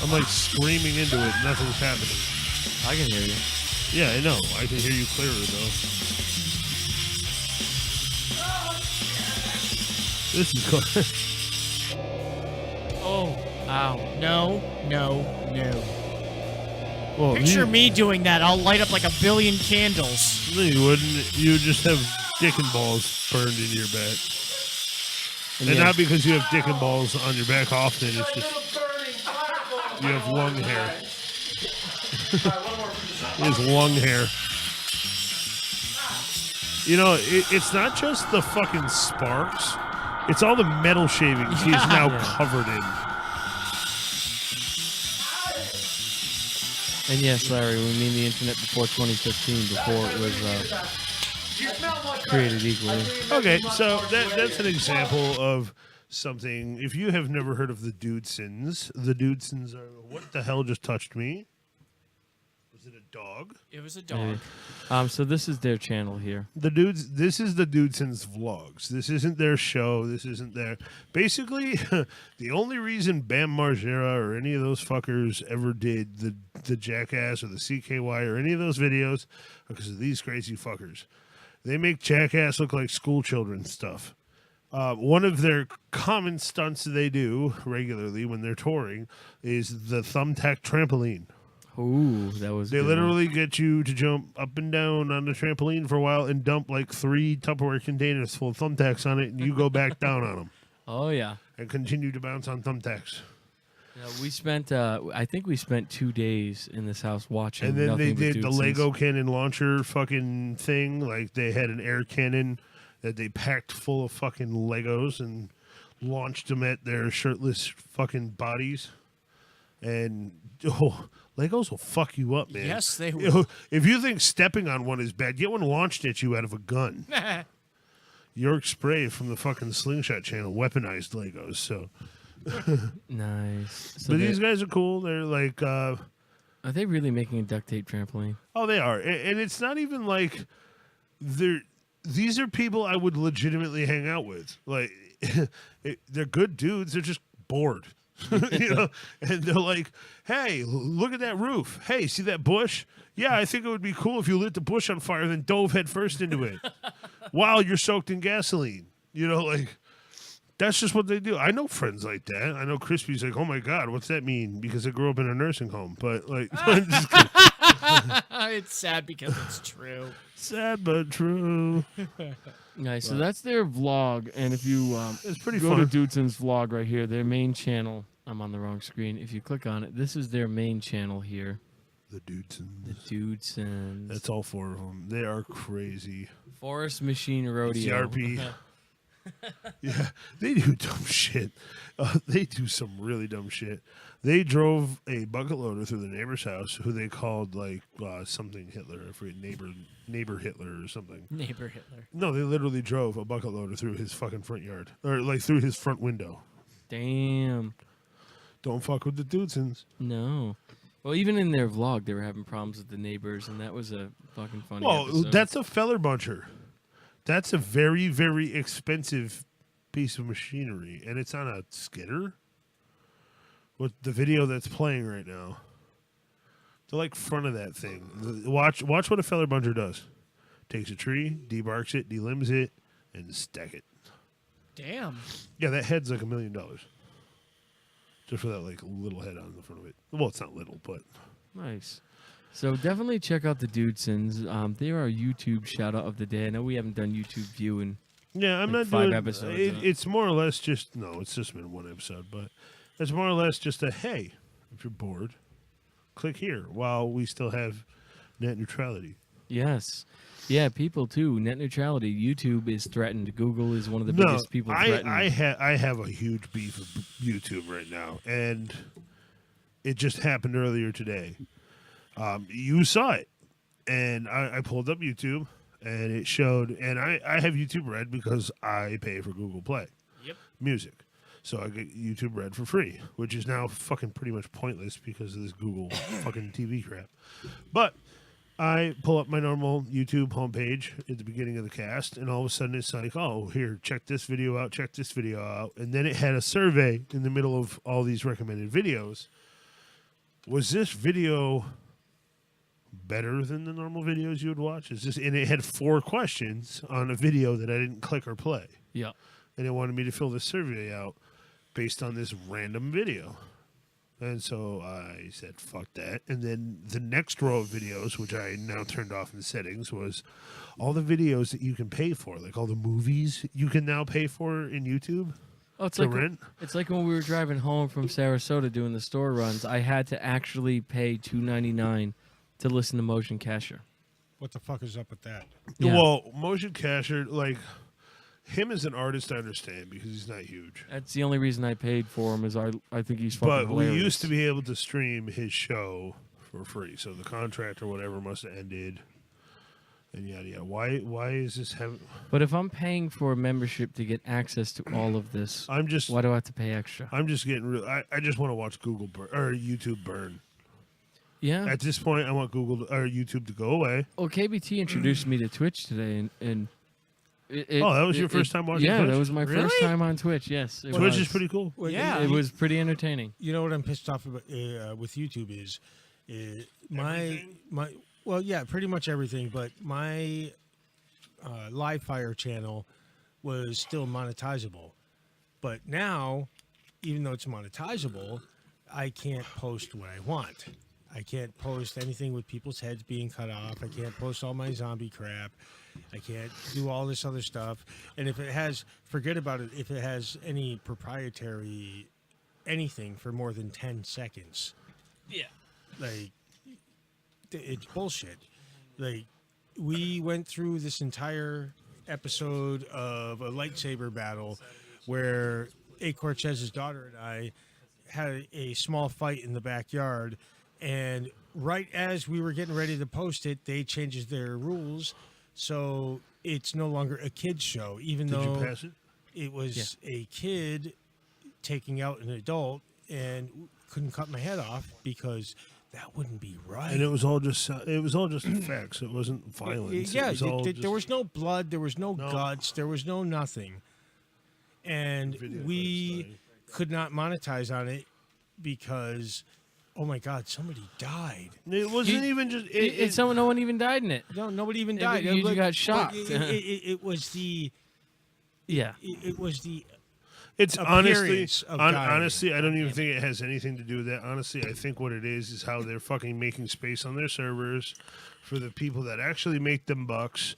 I'm like screaming into it. Nothing's happening. I can hear you. Yeah, I know. I can hear you clearer though. This is cool. Oh, ow. No. Well, Picture me doing that. I'll light up like a billion candles. No, you wouldn't. You would just have dick and balls burned into your back. And not because you have dick and balls on your back often. It's just you have lung hair. It is lung hair. You know, it's not just the fucking sparks. It's all the metal shavings he's now covered in. And yes, Larry, we mean the internet before 2015, before it was created equally. Okay, so that's an example of something. If you have never heard of the Dudesons are what the hell just touched me? Was it a dog? It was a dog. Maybe. So this is their channel here. This is the Dudesons vlogs. This isn't their show. This isn't their. Basically, the only reason Bam Margera or any of those fuckers ever did the Jackass or the CKY or any of those videos because of these crazy fuckers. They make Jackass look like school children stuff. One of their common stunts they do regularly when they're touring is the thumbtack trampoline. Ooh, that was. They literally get you to jump up and down on the trampoline for a while and dump like 3 Tupperware containers full of thumbtacks on it, and you go back down on them Oh yeah. and continue to bounce on thumbtacks. We spent. I think we spent 2 days in this house watching. And then they nothing but did the Dudesons. Lego cannon launcher fucking thing. Like they had an air cannon that they packed full of fucking Legos and launched them at their shirtless fucking bodies. And Legos will fuck you up, man. Yes, they will. If you think stepping on one is bad, get one launched at you out of a gun. York Spray from the fucking Slingshot channel weaponized Legos. So, Nice. So but these guys are cool. They're like, are they really making a duct tape trampoline? oh, they are, and it's not even like they're. These are people I would legitimately hang out with. Like, they're good dudes. They're just bored. You know, and they're like, "Hey, look at that roof. Hey, see that bush? Yeah, I think it would be cool if you lit the bush on fire, then dove head first into it while you're soaked in gasoline." You know, like that's just what they do. I know friends like that. I know Crispy's like, "Oh my god, what's that mean?" Because I grew up in a nursing home. But like, It's sad because it's true. sad but true. Nice. So that's their vlog, and if you It's pretty go fun. to Dudeson's vlog right here, their main channel. I'm on the wrong screen. If you click on it, this is their main channel here. The Dudesons. The Dudesons. That's all 4 of them. They are crazy. Forest Machine Rodeo. CRP. Yeah, they do dumb shit. They do some really dumb shit. They drove a bucket loader through the neighbor's house, who they called like something Hitler. I forget, neighbor Hitler or something. Neighbor Hitler. No, they literally drove a bucket loader through his fucking front yard, or like through his front window. Damn. Don't fuck with the Dudesons. No. Well, even in their vlog, they were having problems with the neighbors, and that was a fucking funny Well, episode. that's a feller buncher. That's a very, very expensive piece of machinery, and it's on a skidder. With the video that's playing right now, the like front of that thing. Watch what a feller buncher does. Takes a tree, debarks it, delimbs it, and stack it. Damn. Yeah, that head's like $1 million. Just for that like little head on the front of it. Well, it's not little, but Nice. So definitely check out the Dudesons. They are our YouTube shout out of the day. I know we haven't done YouTube viewing. yeah, I'm Like not 5 doing. episodes, It's more or less just it's just been 1 episode, but it's more or less just a hey, if you're bored, click here while we still have net neutrality. Yes. Yeah, people too. Net neutrality. YouTube is threatened. Google is one of the biggest people threatened. I have a huge beef with YouTube right now, and it just happened earlier today. You saw it, and I pulled up YouTube, and it showed, and I have YouTube Red because I pay for Google Play Music. So I get YouTube Red for free, which is now fucking pretty much pointless because of this Google fucking TV crap. But I pull up my normal YouTube homepage at the beginning of the cast, and all of a sudden it's like, oh, here, check this video out, check this video out. And then it had a survey in the middle of all these recommended videos. Was this video better than the normal videos you would watch? And it had 4 questions on a video that I didn't click or play. Yeah. And it wanted me to fill this survey out based on this random video. And so I said, fuck that. And then the next row of videos, which I now turned off in the settings, was all the videos that you can pay for, like all the movies you can now pay for in YouTube. Oh, it's to like rent. It's like when we were driving home from Sarasota doing the store runs. I had to actually pay $2.99 to listen to Motion Casher. What the fuck is up with that? Yeah. Well, Motion Casher, like him as an artist, I understand because he's not huge. That's the only reason I paid for him is I think he's fucking But hilarious. we used to be able to stream his show for free, so the contract or whatever must have ended. And yada yada. Why is this having? But if I'm paying for a membership to get access to all of this, I'm just why do I have to pay extra? I'm just getting real. I just want to watch Google burn or YouTube burn. Yeah. At this point, I want YouTube to go away. Well, KBT introduced me to Twitch today, and that was your first time watching Yeah, Twitch? that was my first Really? time on Twitch. Yes, it Twitch was. is pretty cool. Well, Yeah. It was pretty entertaining. You know what I'm pissed off about with YouTube is my well, yeah, pretty much everything. But my Live Fire channel was still monetizable, but now, even though it's monetizable, I can't post what I want. I can't post anything with people's heads being cut off. I can't post all my zombie crap. I can't do all this other stuff. And if it has, forget about it. If it has any proprietary anything for more than 10 seconds, Yeah. like, it's bullshit. Like, we went through this entire episode of a lightsaber battle where A. Cortez's daughter and I had a small fight in the backyard, and right as we were getting ready to post it, they changed their rules, so it's no longer a kid's show, even Did though you pass it? it was a kid taking out an adult, and couldn't cut my head off because that wouldn't be right. And it was all just effects. It wasn't violence. Yeah, it was all there was no blood, there was no No. guts, there was no nothing, and Video we clips, could not monetize on it because, oh my God, somebody died. it wasn't even just. It's someone. No one even died in it. No, nobody even Yeah, died. but you But- got but shocked. It was the. Yeah. It was the. It's honestly, appearance of dying. honestly, I don't even think it has anything to do with that. Honestly, I think what it is how they're fucking making space on their servers for the people that actually make them bucks,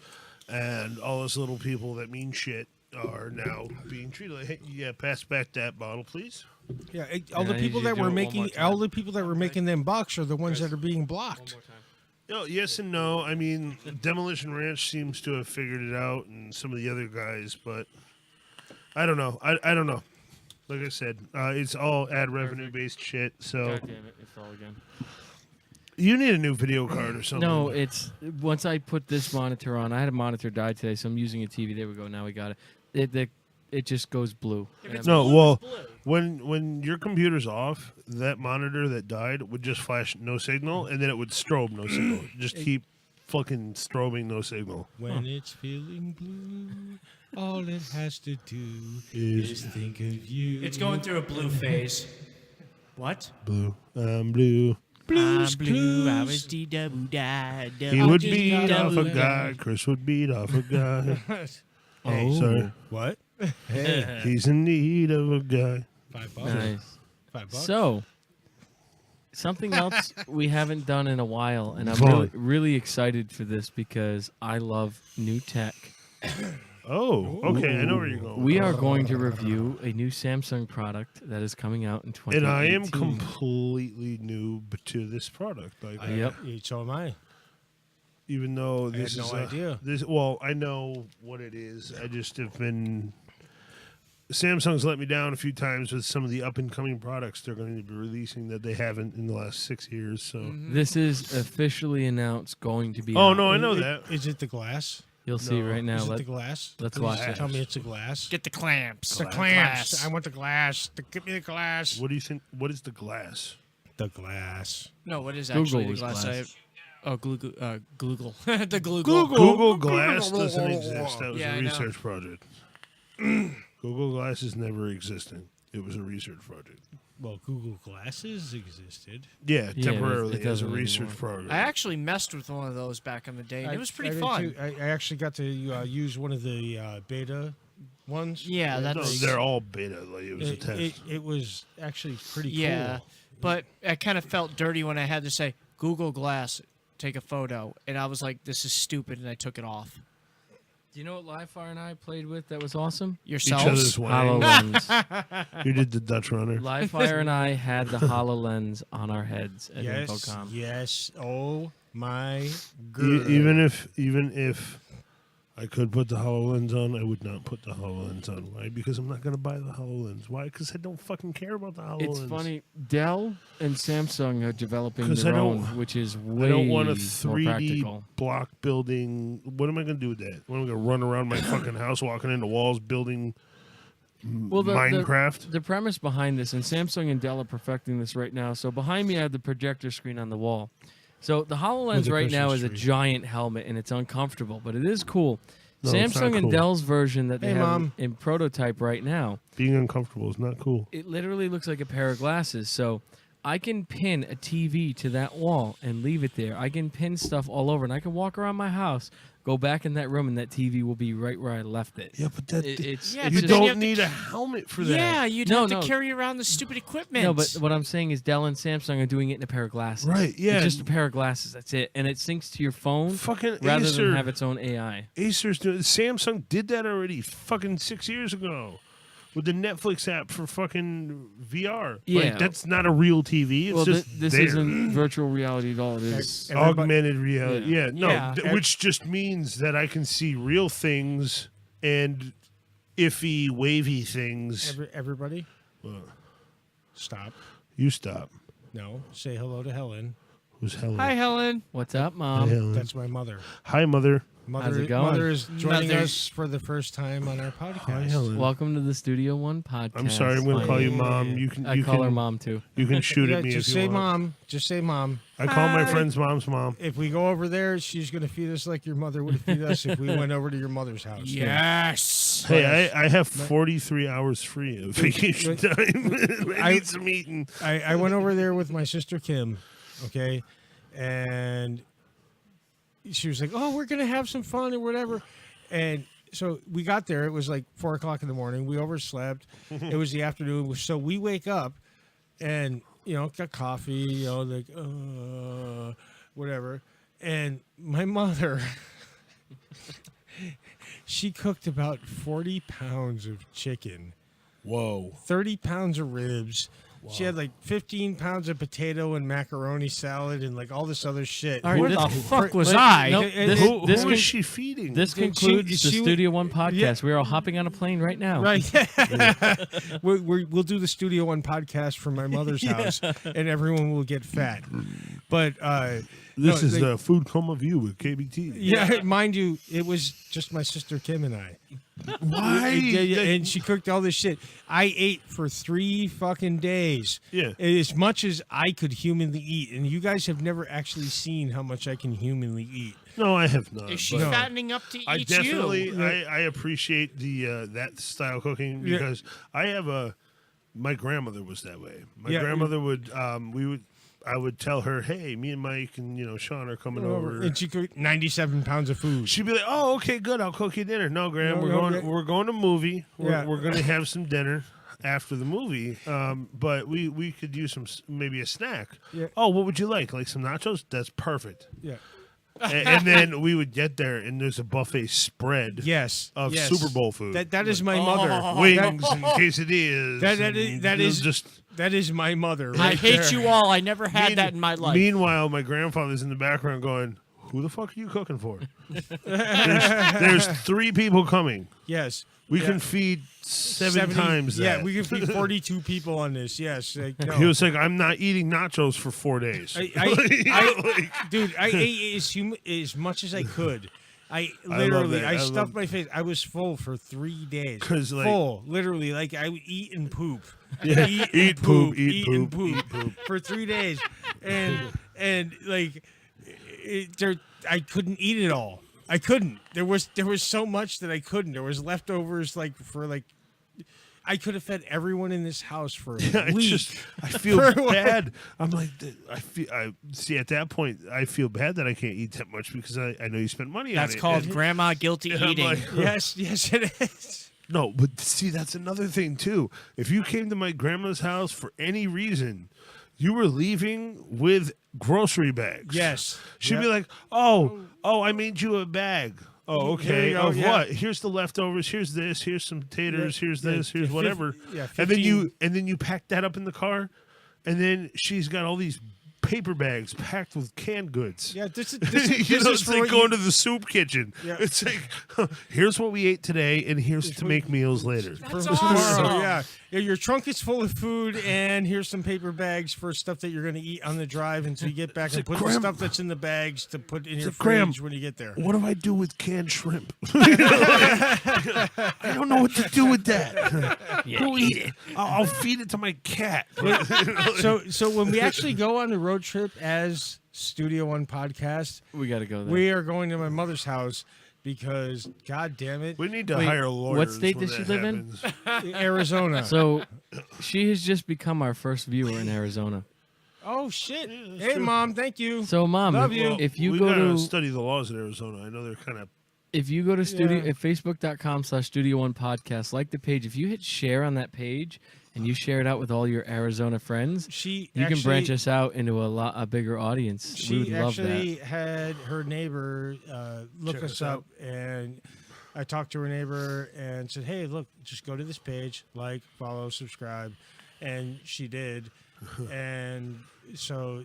and all those little people that mean shit are now being treated like, hey, yeah, pass back that bottle, please. Yeah, all the I need people you to that do were it one making more time. all the people that were making them bucks are the ones that are being blocked. No, yes and no. I mean, Demolition Ranch seems to have figured it out, and some of the other guys, but I don't know. I don't know. Like I said, it's all ad revenue based shit. So God damn it! It fell again. you need a new video card or something. No, it's once I put this monitor on. I had a monitor die today, so I'm using a TV. There we go. Now we got it. It just goes blue. And I'm- No, well, when your computer's off, that monitor that died would just flash no signal, and then it would strobe no signal. Just keep fucking strobing no signal. When it's feeling blue, all it has to do Is is think of you. It's going through a blue phase. What? blue. Blue. I'm blue. I was D-double-da. He would beat off a guy. Chris would beat off a guy. Hey, Sorry. what? Hey, He's in need of a guy. $5. Nice. $5. So, something else we haven't done in a while, and I'm Fun. really excited for this because I love new tech. Oh, okay. I know where you're going. We are going to review a new Samsung product that is coming out in 2018. And I am completely new to this product. Like, Yep. So am I. even though had this no is idea. Well, I know what it is. I just have been. Samsung's let me down a few times with some of the up and coming products they're going to be releasing that they haven't in the last 6 years. So, This is officially announced going to be. oh out. no, I know that. Is it the glass? You'll see No. right now. Is it the glass? let's Please watch it. Tell me it's a glass. Get the clamps. the clamps. I want the glass. Give me the glass. What do you think? What is the glass? The glass. No, what is Google actually the was glass? glass. Oh, Google. The Google. Google Glass doesn't exist. That was Yeah, a I know. research project. Google Glass is never existing. It was a research project. Well, Google Glasses existed. Yeah, Yeah, temporarily it as a doesn't research anymore. project. I actually messed with one of those back in the day, and it was pretty I did fun. too. I actually got to use one of the beta ones. Yeah, no, that's they're all beta. Like it was a test. It was actually pretty yeah. cool. But I kind of felt dirty when I had to say Google Glass, take a photo, and I was like, "This is stupid," and I took it off. Do you know what Livefire and I played with that was awesome? Each Yourselves. other's wang. HoloLens. You did the Dutch runner. Livefire and I had the HoloLens on our heads at Yes, Infocom. yes. Oh my E- god. even if I could put the HoloLens on, I would not put the HoloLens on. Why? Because I'm not going to buy the HoloLens. Why? Because I don't fucking care about the HoloLens. It's funny. Dell and Samsung are developing 'Cause their I own, don't- which is way I don't want a more 3D practical. block building. What am I going to do with that? What am I going to run around my fucking house walking into walls building Well, Minecraft? The premise behind this, and Samsung and Dell are perfecting this right now. So behind me, I have the projector screen on the wall. So the HoloLens the right now Christmas is a tree. giant helmet, and it's uncomfortable, but it is cool. No, it's not Samsung and cool. Dell's version that they Hey, have Mom. in prototype right now, Being uncomfortable is not cool. it literally looks like a pair of glasses. So I can pin a TV to that wall and leave it there. I can pin stuff all over, and I can walk around my house, go back in that room, and that TV will be right where I left it. Yeah, but that It's Yeah, it's you but just- then you don't have to need ke- a helmet for that. Yeah, you'd No, have to no. carry around the stupid equipment. No, but what I'm saying is Dell and Samsung are doing it in a pair of glasses. Right, yeah. It's just a pair of glasses. That's it, and it syncs to your phone Fucking rather Acer. than have its own AI. Acer's doing. Samsung did that already. Fucking 6 years ago. With the Netflix app for fucking VR. Yeah. Like, that's not a real TV. It's Well, just this there. isn't virtual reality at all. It is. Everybody- Augmented reality. Yeah, no, Yeah. which just means that I can see real things and iffy, wavy things. Everybody, What? stop. You stop. No, say hello to Helen. Who's Helen? Hi, Helen. What's up, Hi, Mom? Helen. That's my mother. Hi, mother. Mother, it going? Mother is joining Mother. us for the first time on our podcast. Hi, Helen. Welcome to the Studio One podcast. I'm sorry. I'm going to call you mom. You can. I You call can. her Mom too. You can shoot Yeah, at me just if say you want. mom. Just say mom. I call my Hi. friend's mom's mom. If we go over there, she's going to feed us like your mother would feed us if we went over to your mother's house. Yes. Hey, I have 43 hours free of vacation time. I need some eating. I went over there with my sister Kim, okay, and she was like, "Oh, we're gonna have some fun or whatever," and so we got there. It was like 4:00 in the morning. We overslept. It was the afternoon, so we wake up, and got coffee, like whatever, and my mother. She cooked about 40 pounds of chicken. Whoa. 30 pounds of ribs. She had like 15 pounds of potato and macaroni salad and like all this other shit. All right, Where this- the fuck was wait, I? nope, this- Who this is she feeding? This She- concludes the she- Studio One podcast. Yeah. We are all hopping on a plane right now. Right. We'll do the Studio One podcast from my mother's house and everyone will get fat. But This no, is they- the Food Coma View with KBT. yeah, mind you, it was just my sister Kim and I. Why? Yeah, and she cooked all this shit. I ate for 3 fucking days. Yeah. As much as I could humanly eat. And you guys have never actually seen how much I can humanly eat. No, I have not. Is she but fattening up to eat I you? definitely, I appreciate the that style cooking Yeah. because I have my grandmother was that way. My Yeah. grandmother would, I would tell her, hey, me and Mike and Sean are coming over. And she cooked 97 pounds of food. She'd be like, "Oh, okay, good. I'll cook you dinner." No, Graham, No, we're no, going. Gra- We're going to movie. Yeah. We're going to have some dinner after the movie. But we could use maybe a snack. Yeah. Oh, what would you like? Like some nachos? That's perfect. Yeah. And then we would get there, and there's a buffet spread. Yes. Of yes. Super Bowl food. That is my mother. Wings and quesadillas. That is just. That is my mother. I right hate there. you all. I never had that in my life. Meanwhile, my grandfather's in the background going, "Who the fuck are you cooking for?" there's 3 people coming. Yes. We Yeah. can feed 70 times that. Yeah, we can feed 42 people on this. Yes. Like, no. He was like, "I'm not eating nachos for 4 days." Dude, I ate as much as I could. I love literally, that. I I stuffed love- my face. I was full for 3 days. 'Cause, like- full, literally, like I would eat and poop. Yeah. Eat, Eat, and poop, eat eat, and poop, poop eat, poop. for 3 days, and like I couldn't eat it all. I couldn't. There was so much that I couldn't. There was leftovers I could have fed everyone in this house for a week. I feel bad. I'm like, I see at that point, I feel bad that I can't eat that much because I know you spent money on it. That's called grandma guilty And I'm eating. like, Yes, it is. no, but see, that's another thing too. If you came to my grandma's house for any reason, you were leaving with grocery bags. Yes. She'd Yep. be like, oh, I made you a bag. Oh, There okay. you go, Of yeah. what? Here's the leftovers. Here's this. Here's some taters. Yeah, Here's yeah, this. Here's yeah, whatever. yeah, and then 15. you pack that up in the car, and then she's got all these paper bags packed with canned goods. Yeah, this is It's for like what going you- to the soup kitchen. Yeah. It's like, here's what we ate today, and here's to make meals later. for tomorrow. Yeah, your trunk is full of food, and here's some paper bags for stuff that you're going to eat on the drive until you get back, and put the Graham- stuff that's in the bags to put in your Graham, fridge when you get there. What do I do with canned shrimp? I don't know what to do with that. Who eat it? I'll feed it to my cat. So when we actually go on the road trip as Studio One Podcast, We got to go there. we are going to my mother's house because, God damn it, We need to Wait, hire lawyers. what state when does she that live in? happens. Arizona. So she has just become our first viewer in Arizona. Oh shit! that's Hey, true. Mom, thank you. So, Mom, Love you. if you we go gotta to study the laws in Arizona, I know they're kind of. if you go to studio Yeah. at facebook.com/Studio One Podcast, like the page. If you hit share on that page and you share it out with all your Arizona friends, She you can branch actually- us out into a bigger audience. We would She love actually that. had her neighbor look Check us us up, out. and I talked to her neighbor and said, "Hey, look, just go to this page, like, follow, subscribe," and she did. And so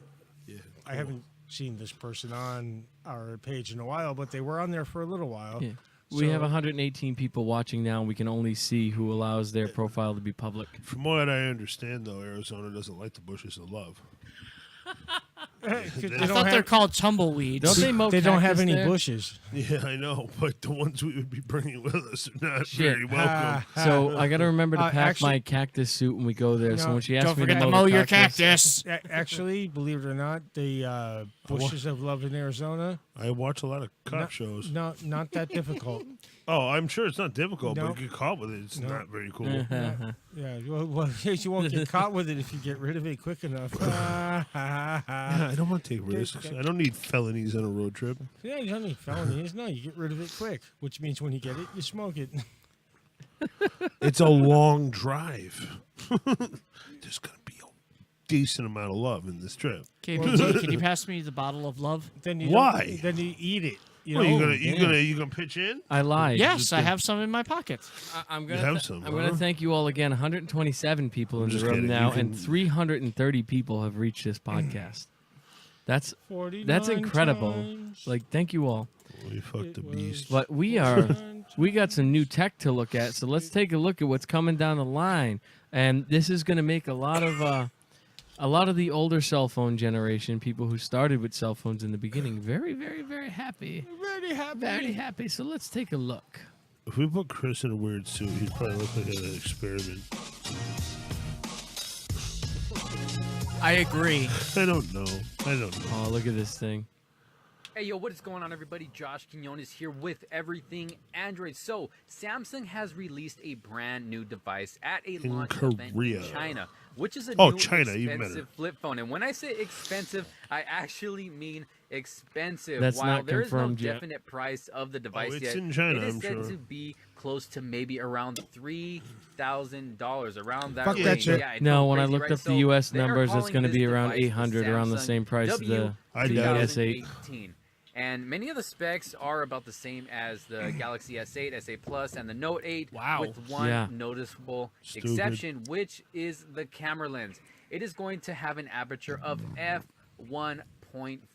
I haven't seen this person on our page in a while, but they were on there for a little while. Yeah. We have So- 118 people watching now, and we can only see who allows their profile to be public. From what I understand, though, Arizona doesn't like the bushes of love. They I don't thought they're have, called tumbleweeds. Don't they mow they don't have cactus any there? bushes. Yeah, I know, but the ones we would be bringing with us are not Shit. very welcome. So I got to remember to pack actually- my cactus suit when we go there. So No, when she asks Don't me forget to to mow mow the your cactus, cactus. Actually, believe it or not, the bushes of love in Arizona, I watch a lot of cop shows. no, not that difficult. Oh, I'm sure it's not difficult, No. but you get caught with it. It's No. not very cool. Yeah, well, you won't get caught with it if you get rid of it quick enough. Yeah, I don't want to take risks. I don't need felonies on a road trip. Yeah, you don't need felonies. No, you get rid of it quick, which means when you get it, you smoke it. It's a long drive. There's going to be a decent amount of love in this trip. KPT, can you pass me the bottle of love? Then you Why? don't- Then you eat it. You What, know? you gonna pitch in? I lied. Yes, I have some in my pocket. I'm You gonna have some, I'm gonna huh? thank you all again. 127 people in the just room kidding. now, You and can- 330 people have reached this podcast. That's 49 incredible. times. Like, thank you all. We fucked the beast. But we got some new tech to look at. So let's take a look at what's coming down the line. And this is gonna make a lot of the older cell phone generation, people who started with cell phones in the beginning, very, very, very happy. Very happy. Very happy. So let's take a look. If we put Chris in a weird suit, he'd probably look like an experiment. I agree. I don't know. Oh, look at this thing. Hey, yo, what is going on, everybody? Josh Quinones here with everything Android. So, Samsung has released a brand new device at a In launch event Korea. in China, which is a Oh, new China, even better. expensive flip phone. And when I say expensive, I actually mean expensive. That's While not there is no confirmed yet. definite price of the device it's yet, in China, it is I'm said sure. to be close to maybe around $3,000, around that Fuck range. that shit. Yeah, it's No, so when I crazy, looked right? up the So US they are numbers, it's calling going to this be around device the 800, around the Samsung same price as the I doubt it. S8. W2018. And many of the specs are about the same as the Galaxy S8, S8 Plus, and the Note 8, Wow. with one Yeah. noticeable Stupid. exception, which is the camera lens. It is going to have an aperture of f1.5.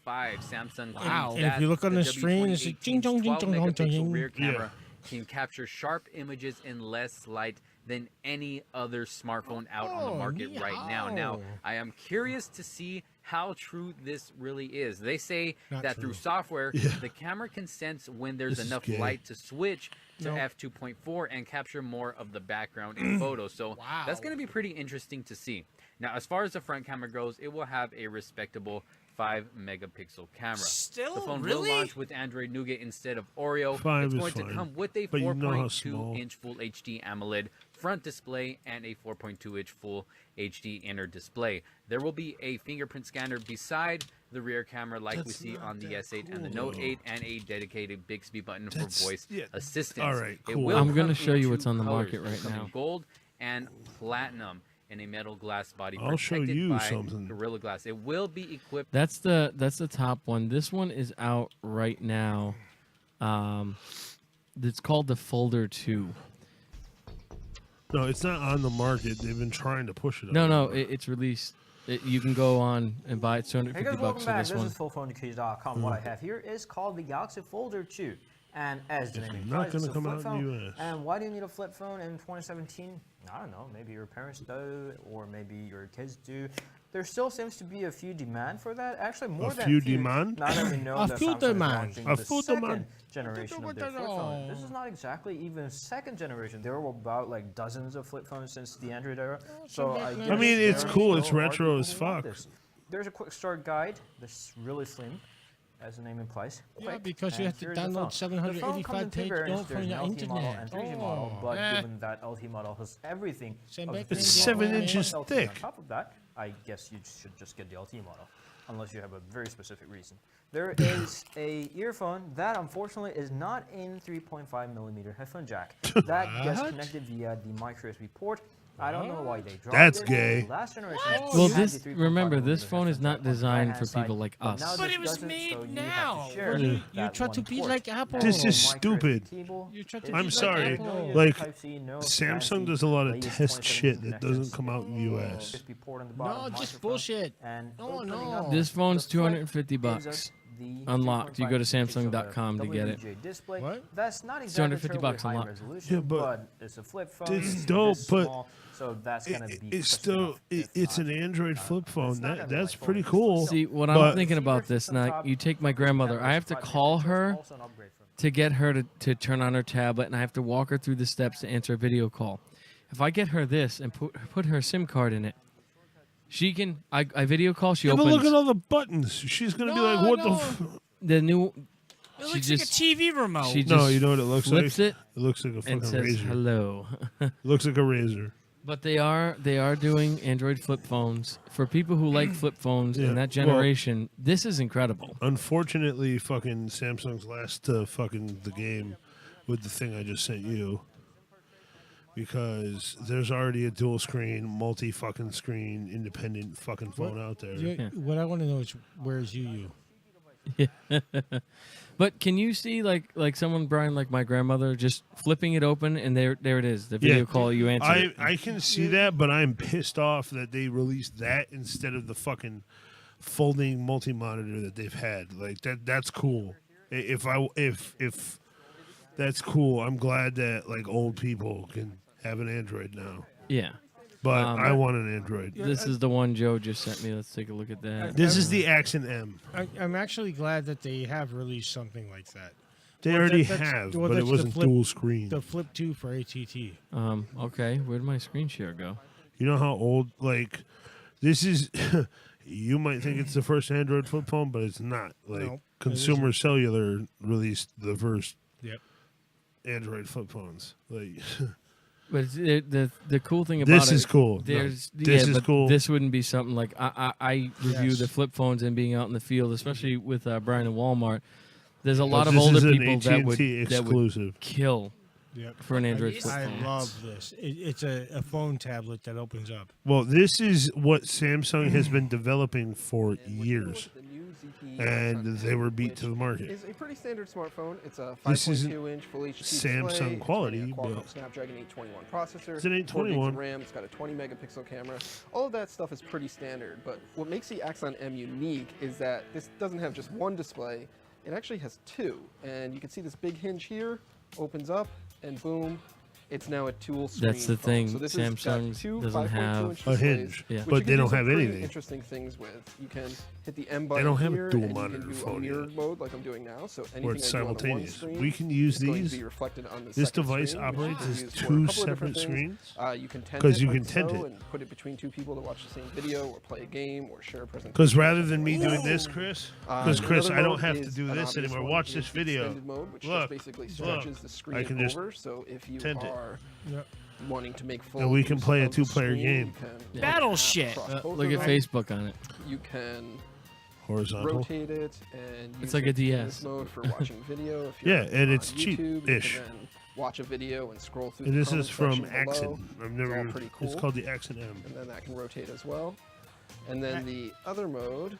Samsung Wow. claims And if that you look on the screen, it's a 2018's ding dong, ding 12 dong, dong, megapixel ding. rear Yeah. camera can capture sharp images in less light than any other smartphone out on the Oh, market right now. Now, ni-hao. I am curious to see how true this really is. They say Not that true. through software, Yeah. the camera can sense when there's This is enough gay. light to switch to Nope. f2.4 and capture more of the background in photos. So that's going to be pretty interesting to see. Now, as far as the front camera goes, it will have a respectable 5-megapixel camera. Still? The phone Really? will launch with Android Nougat instead of Oreo. 5 it's is going to fine. come with a But you know how small. 4.2-inch Full HD AMOLED front display and a 4.2-inch Full HD inner display. There will be a fingerprint scanner beside the rear camera like we That's see not on the that S8 and the cool, Note 8, and a dedicated Bixby button That's- for voice yeah, assistance. all right, It cool. will I'm come gonna in show you 2 what's on the colors. market right It'll come in now. gold and platinum in a metal glass body I'll show protected you by something. Gorilla Glass. It will be equipped. That's the top one. This one is out right now. It's called the Folder 2. No, it's not on the market. They've been trying to push it. No, on no, the it's released. You can go on and buy it. $250 Hey guys, welcome for back. this This one. is fullphonekeys.com. What I have here is called the Galaxy Folder 2. And as the name not implies, it's gonna a come flip out in phone. the US. And why do you need a flip phone in 2017? I don't know. Maybe your parents do, or maybe your kids do. There still seems to be a few demand for that. Actually, more A than few a few. demand? Now that we know A that few Samsung is demand. launching A the few second demand. generation of their flip phone. This is not exactly even second generation. There were about like dozens of flip phones since the Android era. So I I mean, it's guess cool. there It's still are retro people as who want fuck. this. There's a quick start guide. This is really slim, as the name implies. Yeah, Quick. because you And have to here's the download phone. The phone comes in 785 two page variants. note There's from an your LTE model internet. and 3G model, but given that LTE model has everything, Send of back the to 3G It's model 7 and inches LTE thick. On top of that, I guess you should just get the LTE model, unless you have a very specific reason. There is a earphone that unfortunately is not in 3.5mm headphone jack. That gets What? connected via the micro USB port. I don't know why they dropped That's it. gay. The last generation Well, had this the 3.5 remember this millimeter phone is headphone not jack on the designed right-hand for people side, like but us. now But this it was doesn't, made so you have to now. share You that try to one be port. like Apple. This is Micro stupid. USB cable You try to is be I'm like sorry. Apple. Like, Type-C, no Samsung fancy does a lot of latest test 27 shit that doesn't connectors. come out in the US. USB port on the bottom, No, just microphone, bullshit. and No, opening no. up This phone's the flip $250 gives us the unlocked. You go to 3.5 pixel Samsung.com to get it. WDJ display. What? That's not exactly $250 terribly high unlocked. resolution, Yeah, but it's a flip phone. it's dope, this but small, so that's gonna be It's just still enough, if it's not. an Android flip phone. not gonna be That's like pretty fully cool. See, what But- I'm thinking about this now, you take my grandmother. I have to call her to get her to turn on her tablet, and I have to walk her through the steps to answer a video call. If I get her this and put her SIM card in it, she can. I video call. She Yeah, but opens look at all the buttons. She's gonna be No, like, "What no. the new. It She looks just like a TV remote. she No, just you know what it looks like? flips it It looks like a and fucking says razor. hello. It looks like a razor. But they are doing Android flip phones for people who like flip phones Yeah, in that well- generation. This is incredible. Unfortunately, fucking Samsung's last fucking the game with the thing I just sent you. Because there's already a dual screen, multi fucking screen, independent fucking phone out there. What I want to know is where's you? But can you see like someone, Brian, like my grandmother, just flipping it open and there it is, the video Yeah. call, you answer it. I can see that, but I'm pissed off that they released that instead of the fucking folding multi-monitor that they've had. Like that's cool. If that's cool, I'm glad that like old people can have an Android now. Yeah. But I want an Android. This is the one Joe just sent me. Let's take a look at that. This is the Accent M. I'm actually glad that they have released something like that. They Well, already that's- have, well, but it that's the wasn't flip- dual screen. The Flip 2 for ATT. Okay, where'd my screen share go? You know how old, like, this is, you might think it's the first Android flip phone, but it's not. Like, No, it Consumer Cellular released the first Yep. Android flip phones. Like, But the cool thing about this it, is cool. No, There's this is but cool. This wouldn't be something like I review Yes. the flip phones and being out in the field, especially with Brian and Walmart. There's a lot of this older is an people that would AT&T exclusive. kill Yep. for an Android flip I phone. love this. It's a phone tablet that opens up. Well, this is what Samsung has been developing for years, and they were beat to the market. It's a pretty standard smartphone. It's a This isn't 5.2-inch Full HD Samsung display. quality, It's running a Qualcomm but- Snapdragon 821 processor. It's an 821. 4 gigs of RAM. It's got a 20-megapixel camera. All of that stuff is pretty standard. But what makes the Axon M unique is that this doesn't have just one display. It actually has two. And you can see this big hinge here opens up, and boom, It's now a dual screen. That's the phone. thing. So this has got Samsung's two doesn't 5.2 have inch a displays, hinge, Yeah. which but you they can don't do some have pretty anything. Interesting things with. You can hit the M They button don't have a here, dual and monitor you can do a phone yet. mirrored mode like I'm doing now. So anything Where it's I do on the one simultaneous. screen We can use is going to these. be reflected on the This second device screen, which operates you can as use for a two couple of separate different things. screens. You can tent 'Cause it you like can tent so it. and put it between two people to watch the same video or play a game or share a presentation. Because rather than me doing this, Chris, because Chris, another I don't mode have to is do an this obvious anymore. one Watch is this the video. extended mode, which Look, just basically look. stretches the I screen can just over. So if you tent it. are Yep. wanting to make full And we can use play a of the two-player screen, game. you can Yeah. Battle tap shit. across both Look of at them. Facebook on it. You can horizontal. rotate it and use It's like it a in DS. this mode for watching video. If you're Yeah, and on it's YouTube, you cheap-ish. can then watch a video and scroll through. And the this comment is from section below, Accent. I've never. all pretty It's cool. called the Accent M. and then that can rotate as well. And then the other mode.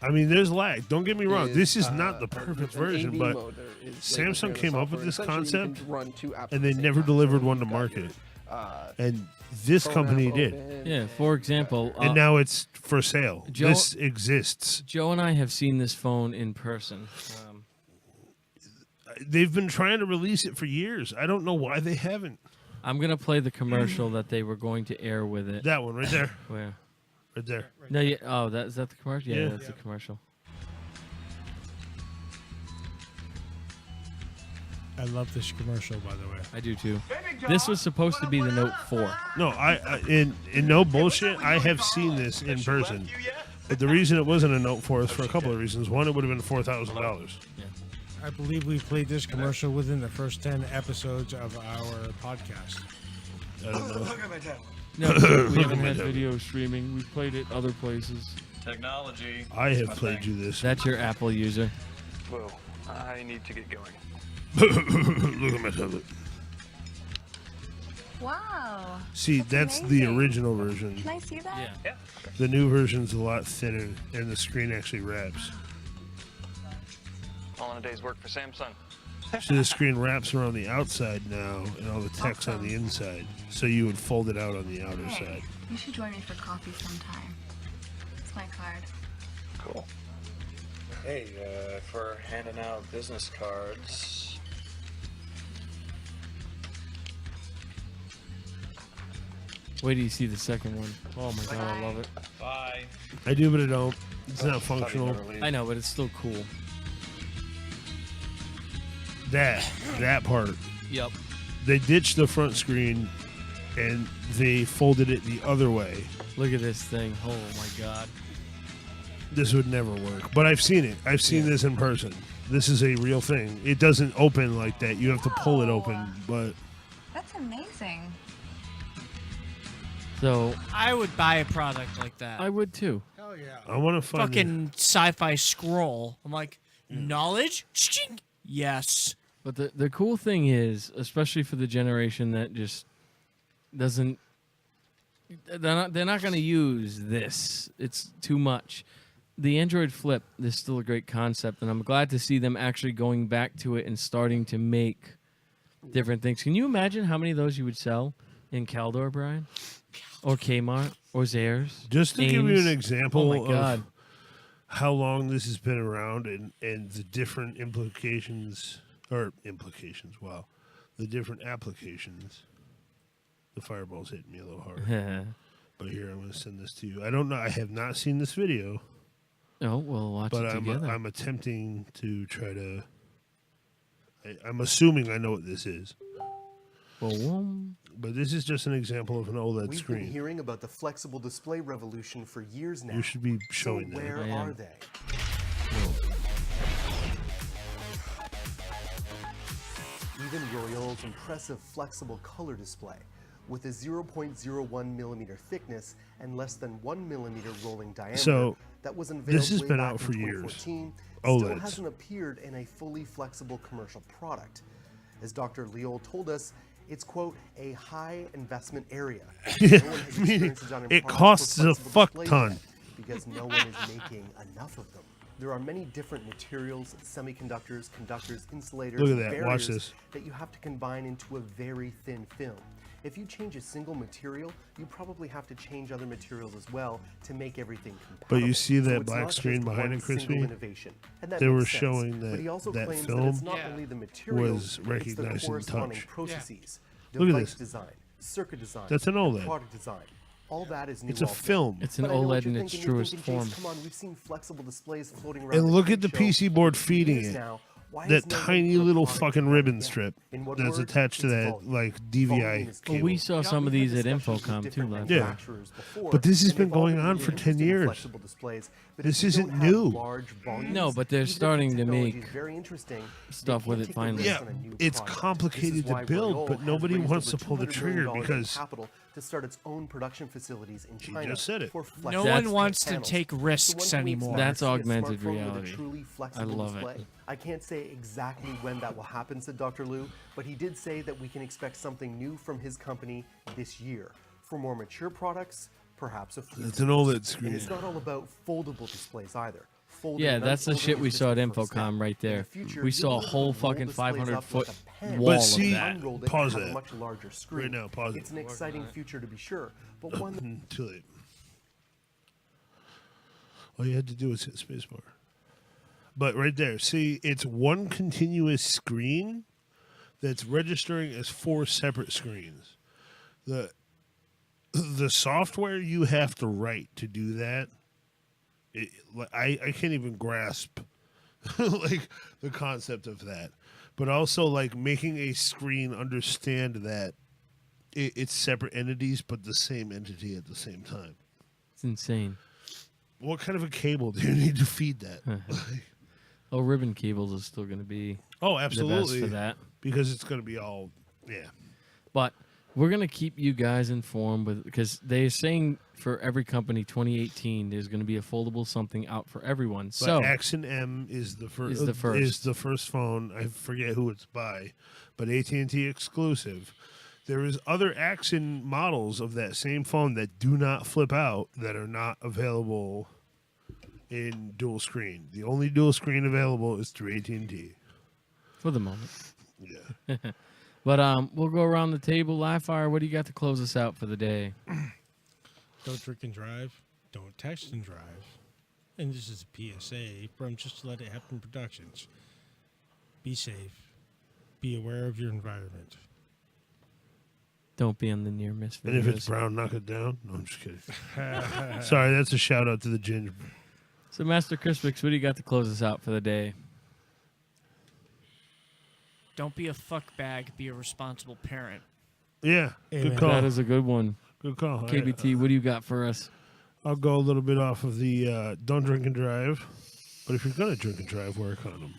I mean, there's lag. Don't get me wrong. This is not the there's perfect an version, AV but mode there is labeled Samsung here in the came up with software. this Essentially, you concept, can run two apps at and the they same never time. delivered So one to you've got your, market. And this phone company app did. open, Yeah, and for you've got example, And now it's for sale. Joe- This exists. Joe and I have seen this phone in person. They've been trying to release it for years. I don't know why they haven't. I'm gonna play the commercial that they were going to air with it. That one right there. Where? Right there. No, yeah. Oh, is that the commercial? Yeah, Yeah. that's the commercial. I love this commercial, by the way. I do too. This was supposed to be the Note 4. No, I in no bullshit. I have seen this in person. But the reason it wasn't a Note 4 is for a couple of reasons. One, it would have been $4,000. I believe we played this commercial within the first 10 episodes of our podcast. I don't know. No, we haven't had video streaming. We've played it other places. Technology. I have played you this. That's your Apple user. Whoa, I need to get going. Look at my tablet. Wow. See, that's the original version. Can I see that? Yeah. The new version's a lot thinner, and the screen actually wraps. All in a day's work for Samsung. So the screen wraps around the outside now, and all the text on the inside. So you would fold it out on the outer Hey, side. you should join me for coffee sometime. It's my card. Cool. Hey, for handing out business cards. Wait till you see the second one. Oh my god, I love it. Bye. I do, but I don't. It's not functional. I know, but it's still cool. That part. Yep. They ditched the front screen, and they folded it the other way. Look at this thing. Oh my god. This would never work. But I've seen it. I've seen this in person. This is a real thing. It doesn't open like that. You have to pull it open, but That's amazing. So I would buy a product like that. I would too. Hell yeah. I want to find Fucking sci-fi scroll. I'm like, knowledge? Ching. Yes. But the cool thing is, especially for the generation that just doesn't, they're not going to use this. It's too much. The Android Flip is still a great concept, and I'm glad to see them actually going back to it and starting to make different things. Can you imagine how many of those you would sell in Caldor, Brian? Or Kmart? Or Zayres? Just to give you Ames? an example Oh my God. of how long this has been around and the different implications, wow, the different applications. The fireball's hitting me a little hard. But here, I'm going to send this to you. I don't know. I have not seen this video. Oh, we'll watch But it together. I'm attempting to try to. I'm assuming I know what this is. But this is just an example of an OLED We've screen. been hearing about the flexible display revolution for years now. You should be showing so that. where I are am. they? Even Royale's impressive flexible color display, with a 0.01 millimeter thickness and less than 1 millimeter rolling diameter, So, that was unveiled this has way been back out in for years. 2014, OLEDs. still hasn't appeared in a fully flexible commercial product. As Dr. Leol told us, it's, quote, a high investment area. No one has Meaning experienced designing it products costs for a flexible fuck displays ton. yet, because no one is making enough of them. There are many different materials, semiconductors, conductors, insulators, Look at and that. barriers Watch this. that you have to combine into a very thin film. If you change a single material, you probably have to change other materials as well to make everything compatible. But you see So that it's black not screen just behind one it, Crispy? single innovation. And that They makes were sense. showing But he that also that claims film that it's not only the material, was it's recognizing the corresponding touch. processes. Look at device this. design, circuit design, That's an and OLED. product design. All that is new. It's a also. film. It's an But I know what OLED in you're its thinking. You're truest thinking, Chase, form. Come on, we've seen flexible displays floating around. And look at the trade show PC board for feeding years it. now. Why is That no one tiny put a little product fucking like that ribbon yet? strip In what that's word? attached to It's that, volume. like, Volume DVI. is Well, we key. saw Now, some of we've these had at discussions with Infocom, too, different last Yeah. manufacturers before, But this has and been they've all going on really for 10 interested in years. flexible displays, but This if you isn't don't have new. large volumes, No, but they're even if the starting to technology make is very interesting, stuff they with can't it take the finally. risk Yeah, on a new it's product. complicated This is to why build, Royole but has nobody raised wants over to pull the $200 trigger million in because capital to start its own production facilities in He China just said it. for No flexible one wants to panels. take So risks when can we anymore. expect That's to see a augmented smartphone with a reality. truly I flexible love it. display? I can't say exactly when that will happen, said Dr. Liu, but he did say that we can expect something new from his company this year. For more mature products, perhaps a few. It's an OLED And screen. it's not all about foldable displays either. Folding Yeah, and that's the unfolding shit we is saw at just the first Infocom step. right In there. the future, We you'll saw a be able to whole roll fucking displays up 500-foot like a pen. wall But of see, that. Unrolled it pause and have it. a much larger screen. Right now, pause it. It's an exciting future to be sure, but one that Too late. All you had to do was hit spacebar. But right there, see, it's one continuous screen that's registering as 4 separate screens. The software you have to write to do that, I can't even grasp like the concept of that. But also like making a screen understand that it's separate entities but the same entity at the same time. It's insane. What kind of a cable do you need to feed that? Oh, ribbon cables is still going to be Oh, the best absolutely. for that. Because it's going to be all, yeah. But we're going to keep you guys informed with, because they're saying for every company 2018 there's going to be a foldable something out for everyone. But So Accent M is the first. Is the first. Phone. I forget who it's by, but AT&T exclusive. There is other Accent models of that same phone that do not flip out that are not available in dual screen. The only dual screen available is through AT&T. for the moment. Yeah. But we'll go around the table. Livefire, what do you got to close us out for the day? Don't drink and drive. Don't text and drive. And this is a PSA from Just Let It Happen Productions. Be safe. Be aware of your environment. Don't be on the near miss videos. And if it's brown, knock it down. No, I'm just kidding. Sorry, that's a shout out to the ginger. So, Master Crispix, what do you got to close us out for the day? Don't be a fuck bag. Be a responsible parent. Yeah, Amen. good call. That is a good one. Good call. KBT, what do you got for us? I'll go a little bit off of the don't drink and drive. But if you're going to drink and drive, wear a condom.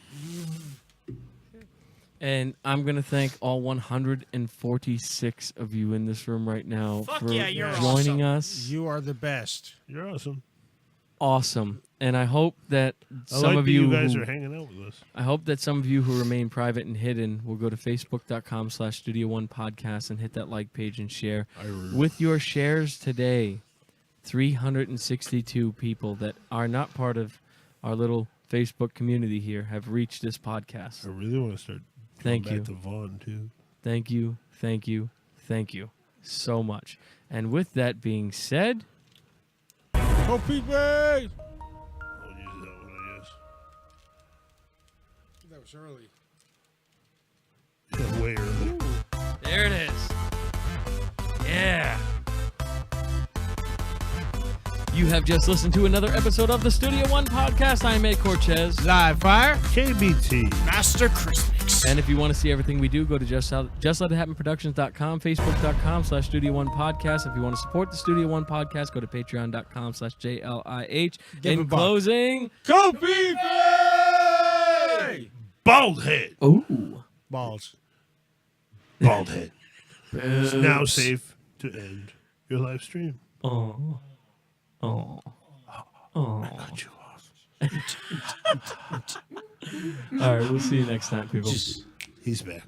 And I'm going to thank all 146 of you in this room right now Fuck for yeah, you're joining awesome. us. You are the best. You're awesome. Awesome. And I hope that I some like of that you you guys who- are hanging out with us. I hope that some of you who remain private and hidden will go to facebook.com/Studio One Podcast and hit that like page and share. With your shares today, 362 people that are not part of our little Facebook community here have reached this podcast. I really want to start Thank going you. back to Vaughn, too. Thank you, thank you, thank you so much. And with that being said, Oh, people! I'll use that one, I guess. That was early. Yeah, way early. there it is. Yeah. You have just listened to another episode of the Studio One Podcast. I'm A. Cortez. Live fire. KBT. Master Crispix. And if you want to see everything we do, go to JustLetItHappenProductions.com, Facebook.com/Studio One Podcast. If you want to support the Studio One Podcast, go to Patreon.com/JLIH. Give a In buck. closing, Go people! Bald head. ooh, Balls. Bald head. It's now safe to end your live stream. oh, oh, oh. Cut you off. All right, we'll see you next time, people. He's back.